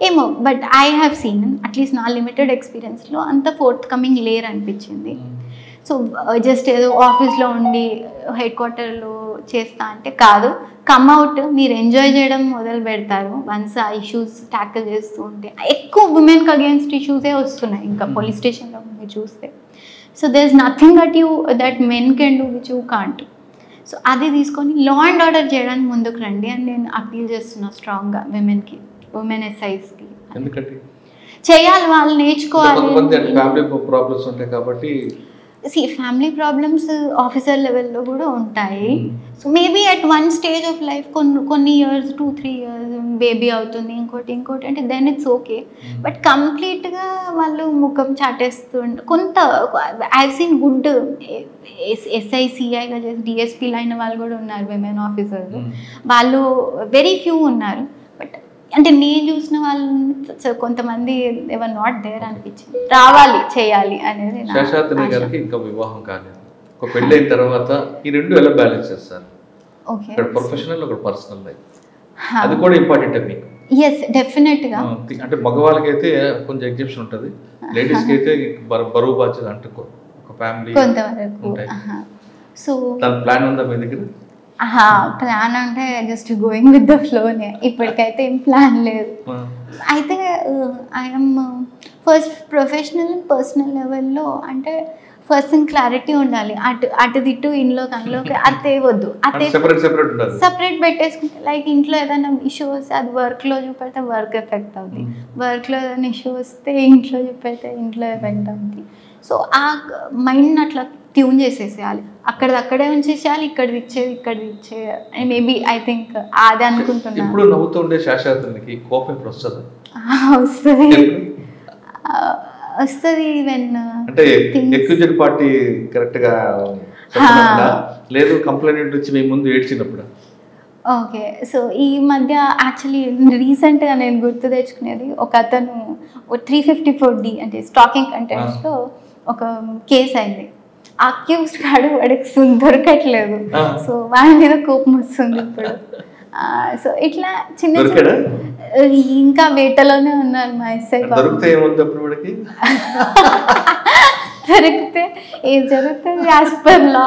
ఏమో, but I have seen at least నా లిమిటెడ్ ఎక్స్పీరియన్స్లో అంత ఫోర్త్ కమింగ్ లేరు అనిపించింది. సో జస్ట్ ఏదో ఆఫీస్లో ఉండి హెడ్ క్వార్టర్లో చేస్తా అంటే కాదు, కమ్అవుట్ మీరు ఎంజాయ్ చేయడం మొదలు పెడతారు వన్స్ ఆ ఇష్యూస్ ట్యాకిల్ చేస్తూ ఉంటే. ఎక్కువ ఉమెన్కి అగేన్స్ట్ ఇష్యూసే వస్తున్నాయి ఇంకా పోలీస్ స్టేషన్లో మీరు చూస్తే. So there is nothing that men can do which you can't. So అది తీసుకొని లా అండ్ ఆర్డర్ చేయడానికి ముందుకు రండి అని నేను అపీల్ చేస్తున్నా స్ట్రాంగ్గా విమెన్కి, ఉమెన్ ఎస్ఐస్కి. ఎందుకంటే చేయాలి, వాళ్ళు నేర్చుకోవాలి. ఫ్యామిలీ ప్రాబ్లమ్స్ ఉంటాయి కాబట్టి ఫ్యామిలీ ప్రాబ్లమ్స్ ఆఫీసర్ లెవెల్లో కూడా ఉంటాయి. So maybe at one stage of life కొన్ని ఇయర్స్ 2-3 years బేబీ అవుతుంది, ఇంకోటి అంటే దెన్ ఇట్స్ ఓకే. బట్ కంప్లీట్గా వాళ్ళు ముఖం చాటేస్తుంటే కొంత ఐ హావ్ సీన్ గుడ్ SI-CIగా చేసి DSPలు అయిన వాళ్ళు కూడా ఉన్నారు విమెన్ ఆఫీసర్స్. వాళ్ళు వెరీ ఫ్యూ ఉన్నారు. బట్ అంటే నేను చూసిన వాళ్ళు కొంతమంది ఎవర్ నాట్ దేర్ అనిపించింది. రావాలి, చేయాలి అనేది. శేషాద్రి గారికి ఇంకా వివాహం కాలేదు, ఒక పెళ్ళి అయిన తర్వాత ఈ రెండు ఎలా బ్యాలెన్స్ చేస్తారు? ఇక్కడ ప్రొఫెషనల్, ఒక పర్సనల్ లైఫ్, అది కూడా ఇంపార్టెంట్ మీకు? ఎస్, డెఫినెట్గా. అంటే మగవాళ్ళకి అయితే కొంచెం ఎగ్జిబిషన్ ఉంటుంది, లేడీస్కి అయితే బరువు బాధ్యత అంటుకో ఒక ఫ్యామిలీ కొంతవరకు. సో దాని ప్లాన్ ఉందా మీ దగ్గర? ప్లాన్ అంటే జస్ట్ గోయింగ్ విత్ ద ఫ్లోనే, ఇప్పటికైతే ఏం ప్లాన్ లేదు. అయితే I'm first professional and personal లెవెల్లో అంటే ఫస్ట్ క్లారిటీ ఉండాలి. అటు దిట్టు ఇంట్లో కనులోకి అత్తే వద్దు, అత్తే సపరేట్ పెట్టేసుకుంటే లైక్ ఇంట్లో ఏదైనా ఇష్యూ వస్తే అది వర్క్లో చూపెడితే వర్క్ ఎఫెక్ట్ అవుతుంది, వర్క్లో ఏదైనా ఇష్యూ వస్తే ఇంట్లో చూపెడితే ఇంట్లో ఎఫెక్ట్ అవుతుంది. సో ఆ మైండ్ అట్లా ట్యూన్ చేసేసేయాలి, అక్కడే ఉంచేసేయాలి, ఇక్కడ ఇచ్చేది మేబీ ఐ థింక్ అది అనుకుంటున్నాను. ఇప్పుడు నవ్వుతుండే శేషాద్రికి కోపం ఇప్పుడు వస్తుంది? వస్తుంది వెన్ అంటే ఎక్స్క్యూజెడ్ పార్టీ కరెక్ట్గా లేదు, కంప్లైంట్ వచ్చి మీ ముందు ఏడ్చినప్పుడు. ఓకే, సో ఈ మధ్య యాక్చువల్లీ రీసెంట్గా నేను గుర్తు తెచ్చుకునేది, ఒక అతను 354D అంటే స్టాకింగ్ కంటెంట్స్లో ఒక కేసు అయింది. అక్యూజ్డ్ కాడు వాడికి దొరకట్లేదు, సో వాడి మీద కోపం వస్తుంది ఇప్పుడు. సో ఇట్లా చిన్న ఇంకా వేటలోనే ఉన్నారు మా ఎస్ఐ. దొరికితే ఏం జరుగుతుంది యాజ్ పర్ లా.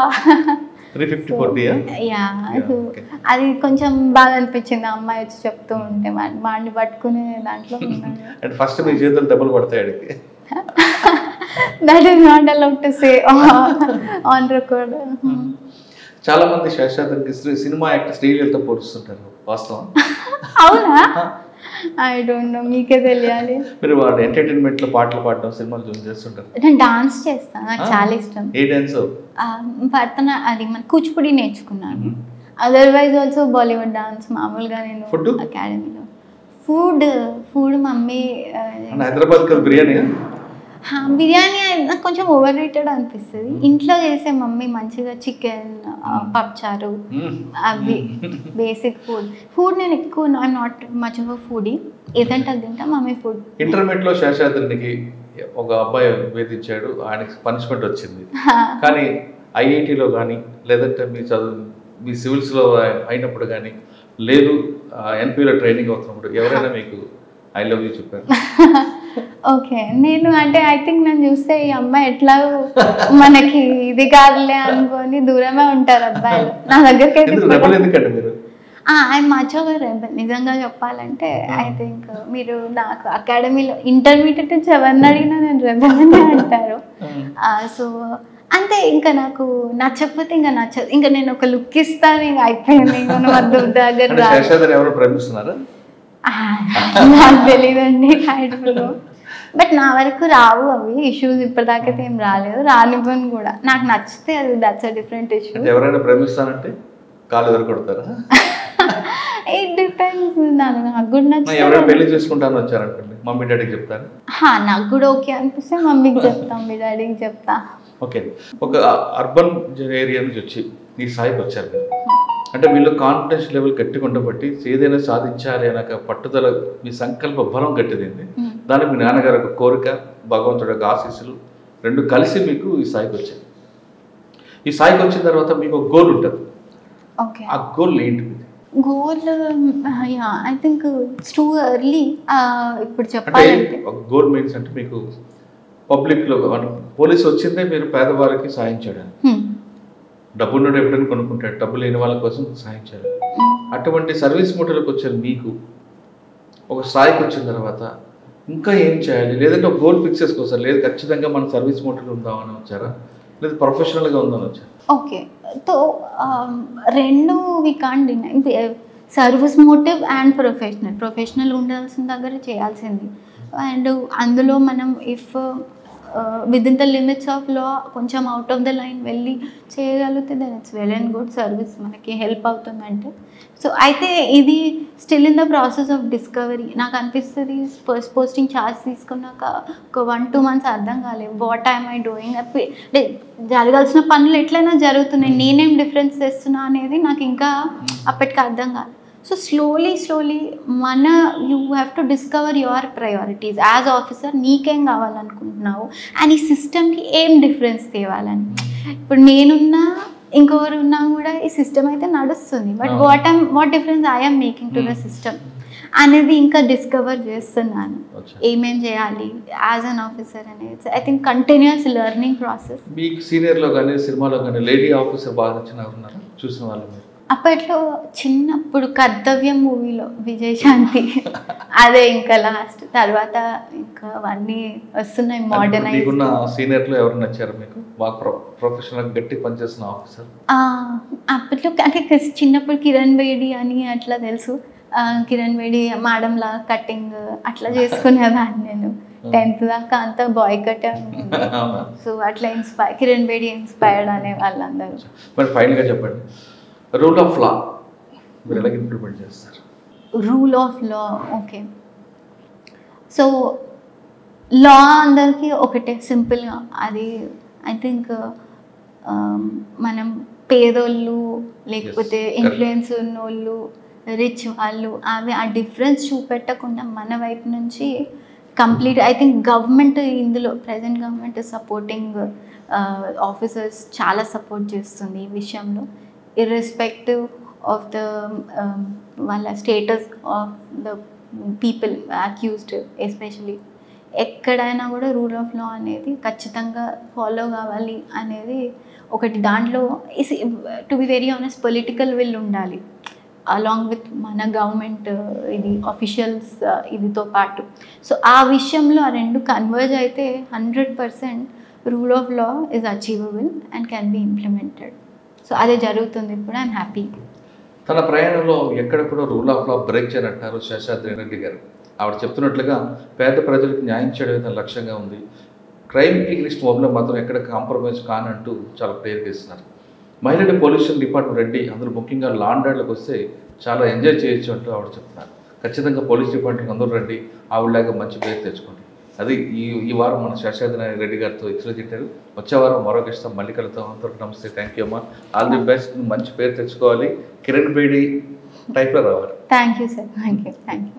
అది కొంచెం బాగా అనిపించింది, అమ్మాయి వచ్చి చెప్తూ ఉంటే వాడిని పట్టుకునే దాంట్లో ఫస్ట్ మీ చేతులు డబ్బులు పడతాయి. That is not allowed to say on record. చాలా మంది శేషాద్రికి సినిమా యాక్టర్ శ్రీలీలతో పోలుస్తుంటారు, వాస్తవం అవునా? ఐ డోంట్ నో, మీకే తెలియాలి. మీరు వాడు ఎంటర్టైన్మెంట్ లో పాటలు పాడడం, సినిమాలు చూసి చేస్తుంటారు. నేను డాన్స్ చేస్తాను, నాకు చాలా ఇష్టం. ఏ డాన్స్? అది మన కూచిపూడి నేర్చుకున్నాను. అదర్వైజ్ ఆల్సో బాలీవుడ్ డాన్స్ మామూలుగా నేను అకాడమీలో. ఫుడ్ మమ్మీ హైదరాబాద్ బిర్యానీ బిర్యానీ నాకు కొంచెం ఓవర్ రేటెడ్ అనిపిస్తుంది. ఇంట్లో చేసే మమ్మీ మంచిగా చికెన్, పప్పుచారు, అవి బేసిక్ ఫుడ్ నేను ఎక్కువ నాట్ మచ్ ఆఫ్ ఫుడీ, ఏదంటే అది తింటా మమ్మీ ఫుడ్. ఇంటర్మీడియట్ లో శేషాద్రికి ఒక అబ్బాయి వేధించాడు, ఆయనకి పనిష్మెంట్ వచ్చింది. కానీ ఐఐటిలో కానీ లేదంటే మీ సివిల్స్లో అయినప్పుడు కానీ లేదు ఎన్పిలో ట్రైనింగ్ అవుతున్నప్పుడు ఎవరైనా మీకు ఐ లవ్ యూ చెప్పారు? ఓకే, నేను అంటే ఐ థింక్ నేను చూస్తే ఈ అమ్మాయి ఎట్లా మనకి ఇది కాదులే అనుకొని దూరమే ఉంటారు అబ్బాయిలు. నా దగ్గరికి I'm much of a rebel నిజంగా చెప్పాలంటే. ఐ థింక్ మీరు నాకు అకాడమీలో ఇంటర్మీడియట్ నుంచి ఎవరిని అడిగినా నేను రెబెల్ అనే అంటారు. సో అంతే, ఇంకా నాకు నచ్చకపోతే ఇంకా నచ్చదు, ఇంకా నేను ఒక లుక్ ఇస్తాను, ఇంకా అయిపోయింది. దగ్గర నాకు తెలీదండి, బట్ నా వరకు రావు అవి ఇష్యూస్, ఇప్పటిదాకైతే ఏం రాలేదు, రానివ్వను కూడా. నాకు నచ్చితే అది దట్స్ అ డిఫరెంట్ ఇష్యూ. ఎవరైనా ప్రేమిస్తానంటే కాళ్ళు ఎదురుకొడతారా? It depends. నాకు కూడా నచ్చి ఎవరైనా పెళ్లి చేసుకుంటాను వచ్చారనుకోండి, మమ్మీ డాడీకి చెప్తారు? నాకు కూడా ఓకే అనిపిస్తే మమ్మీకి చెప్తాం, మీ డాడీకి చెప్తా. ఓకే, ఒక అర్బన్ ఏరియా నుంచి వచ్చి ఈ స్థాయికి వచ్చారు కదా, అంటే మీలో కాన్ఫిడెన్స్ లెవెల్ గట్టిగా ఉండబట్టి ఏదైనా సాధించాలి అనే పట్టుదల, మీ సంకల్ప బలం గట్టిదింది. దానికి మీ నాన్నగారు ఒక కోరిక, భగవంతుడు యొక్క ఆశీస్సులు రెండు కలిసి మీకు ఈ స్థాయికి వచ్చాయి. ఈ స్థాయికి వచ్చిన తర్వాత మీకు ఒక గోల్ ఉంటుంది, ఆ గోల్ ఏంటి? Goal yeah I think it's too early ఇప్పుడు అంటే చెప్పాలంటే గోల్ మీన్స్ అంటే మీకు పబ్లిక్లో పోలీసు వచ్చిందే మీరు పేదవారికి సాయం చేయడానికి, డబ్బున్నోడు ఎప్పుడైనా కొనుక్కుంటాడు, డబ్బు లేని వాళ్ళ కోసం సాయం చేయాలి. అటువంటి సర్వీస్ మోడల్కి వచ్చారు మీకు ఒక స్థాయికి వచ్చిన తర్వాత ఇంకా ఏం చేయాలి, లేదంటే ఒక గోల్ ఫిక్స్ చేసుకోవచ్చు, లేదు ఖచ్చితంగా మన సర్వీస్ మోడల్ ఉందామని వచ్చారా, లేదు ప్రొఫెషనల్గా ఉందని వచ్చారా? ఓకే సో రెండు we can't deny, service motive and professional ఉండాల్సిన దగ్గర చేయాల్సింది. అండ్ అందులో మనం if within the limits of law కొంచెం అవుట్ ఆఫ్ ద లైన్ వెళ్ళి చేయగలిగితే then it's well and good, service మనకి హెల్ప్ అవుతుందంటే. సో అయితే ఇది still in the process of discovery. నాకు అనిపిస్తుంది ఫస్ట్ పోస్టింగ్ ఛార్జ్ తీసుకున్నాక ఒక 1-2 months అర్థం కాలేదు వాట్ ఐఎమ్ ఐ డూయింగ్. అంటే జరగాల్సిన పనులు ఎట్లయినా జరుగుతున్నాయి, నేనేం డిఫరెన్స్ తెస్తున్నా అనేది నాకు ఇంకా అప్పటికి అర్థం కాదు. సో స్లోలీ మన you have to discover your priorities as officer. నీకేం కావాలనుకుంటున్నావు అండ్ ఈ సిస్టమ్కి ఏం డిఫరెన్స్ తేవాలని. ఇప్పుడు నేనున్నా ఇంకొకరు ఉన్నా కూడా ఈ సిస్టమ్ అయితే నడుస్తుంది, but what difference I'm making to the system అనేది ఇంకా డిస్కవర్ చేస్తున్నాను. ఏమేం చేయాలి యాజ్ అన్ ఆఫీసర్ అనేది I think continuous learning process. మీకు సీనియర్లో కానీ సినిమాలో కానీ లేడీ ఆఫీసర్ బాగా నచ్చిన ఉన్నారా చూసిన వాళ్ళు? అప్పట్లో చిన్నప్పుడు కర్తవ్యం మూవీలో విజయశాంతి అదే ఇంకా లాస్ట్, తర్వాత ఇంకా అవన్నీ వస్తున్నాయి మోడర్నైజ్. మీకున్న సీనియర్లో ఎవరు నచ్చారు మీకు బాగా ప్రొఫెషనల్ గట్టి పనిచేసిన ఆఫీసర్? అప్పట్లో అంటే చిన్నప్పుడు కిరణ్ బేడి అని అట్లా తెలుసు, కిరణ్ బేడి మేడంలా కటింగ్ అట్లా చేసుకునేదాన్ని నేను 10th దాకా అంతా బాయ్ కట్. సో అట్లా కిరణ్ బేడి ఇన్స్పైర్డ్ అనే వాళ్ళందరూ. మరి ఫైనల్గా చెప్పండి, రూల్ ఆఫ్ లా మీరు ఎలా ఇంప్లిమెంట్ చేస్తారు? Rule of law okay, so law అందరికీ ఒకటే సింపుల్గా. అది ఐ థింక్ మనం పేదోళ్ళు లేకపోతే ఇన్ఫ్లుయెన్స్ ఉన్నోళ్ళు రిచ్ వాళ్ళు అవి ఆ డిఫరెన్స్ చూపెట్టకుండా మన వైపు నుంచి కంప్లీట్ ఐ థింక్ గవర్నమెంట్ ఇందులో ప్రజెంట్ గవర్నమెంట్ సపోర్టింగ్ ఆఫీసర్స్ చాలా సపోర్ట్ చేస్తుంది ఈ విషయంలో. irrespective of the వాళ్ళ status of the people accused especially ఎక్కడైనా కూడా రూల్ ఆఫ్ లా అనేది ఖచ్చితంగా ఫాలో కావాలి అనేది ఒకటి. దాంట్లో to be very honest political will ఉండాలి అలాంగ్ విత్ మన గవర్నమెంట్ ఇది అఫీషియల్స్ ఇదితో పాటు. సో ఆ విషయంలో ఆ రెండు కన్వర్జ్ అయితే 100% rule of law is achievable and can be implemented. So అదే జరుగుతుంది ఇప్పుడు. I'm happy. తన ప్రయాణంలో ఎక్కడ కూడా రూల్ ఆఫ్ లా బ్రేక్ చేయనంటారు శేషాద్రి రెడ్డి గారు. ఆవిడ చెప్తున్నట్లుగా పేద ప్రజలకు న్యాయం చేయడం తన లక్ష్యంగా ఉంది. క్రైమ్ ఎగ్నిస్ట్ మూవ్లో మాత్రం ఎక్కడ కాంప్రమైజ్ కానంటూ చాలా ప్రేర్ చేస్తున్నారు. మహిళల పొల్యూషన్ డిపార్ట్మెంట్ రెడ్డి అందులో ముఖ్యంగా లా అండ్ ఆర్డర్లకు వస్తే చాలా ఎంజాయ్ చేయొచ్చు అంటూ ఆవిడ చెప్తున్నారు. ఖచ్చితంగా పోలీస్ డిపార్ట్మెంట్ అందరూ రండి, ఆవిడలాగా మంచి పేరు తెచ్చుకోండి. అది ఈ వారం మన శేషాద్రి రెడ్డి గారితో ఎక్స్ప్లెయిన్ చేశారు. వచ్చే వారం మరో గెస్ట్తో మళ్ళీ కలుద్దాం. అంతవరకు నమస్తే, థ్యాంక్ యూ అమ్మా, ఆల్ ది బెస్ట్. మంచి పేరు తెచ్చుకోవాలి, కిరణ్ బేడి టైప్లో రావాలి. Thank you sir, thank you.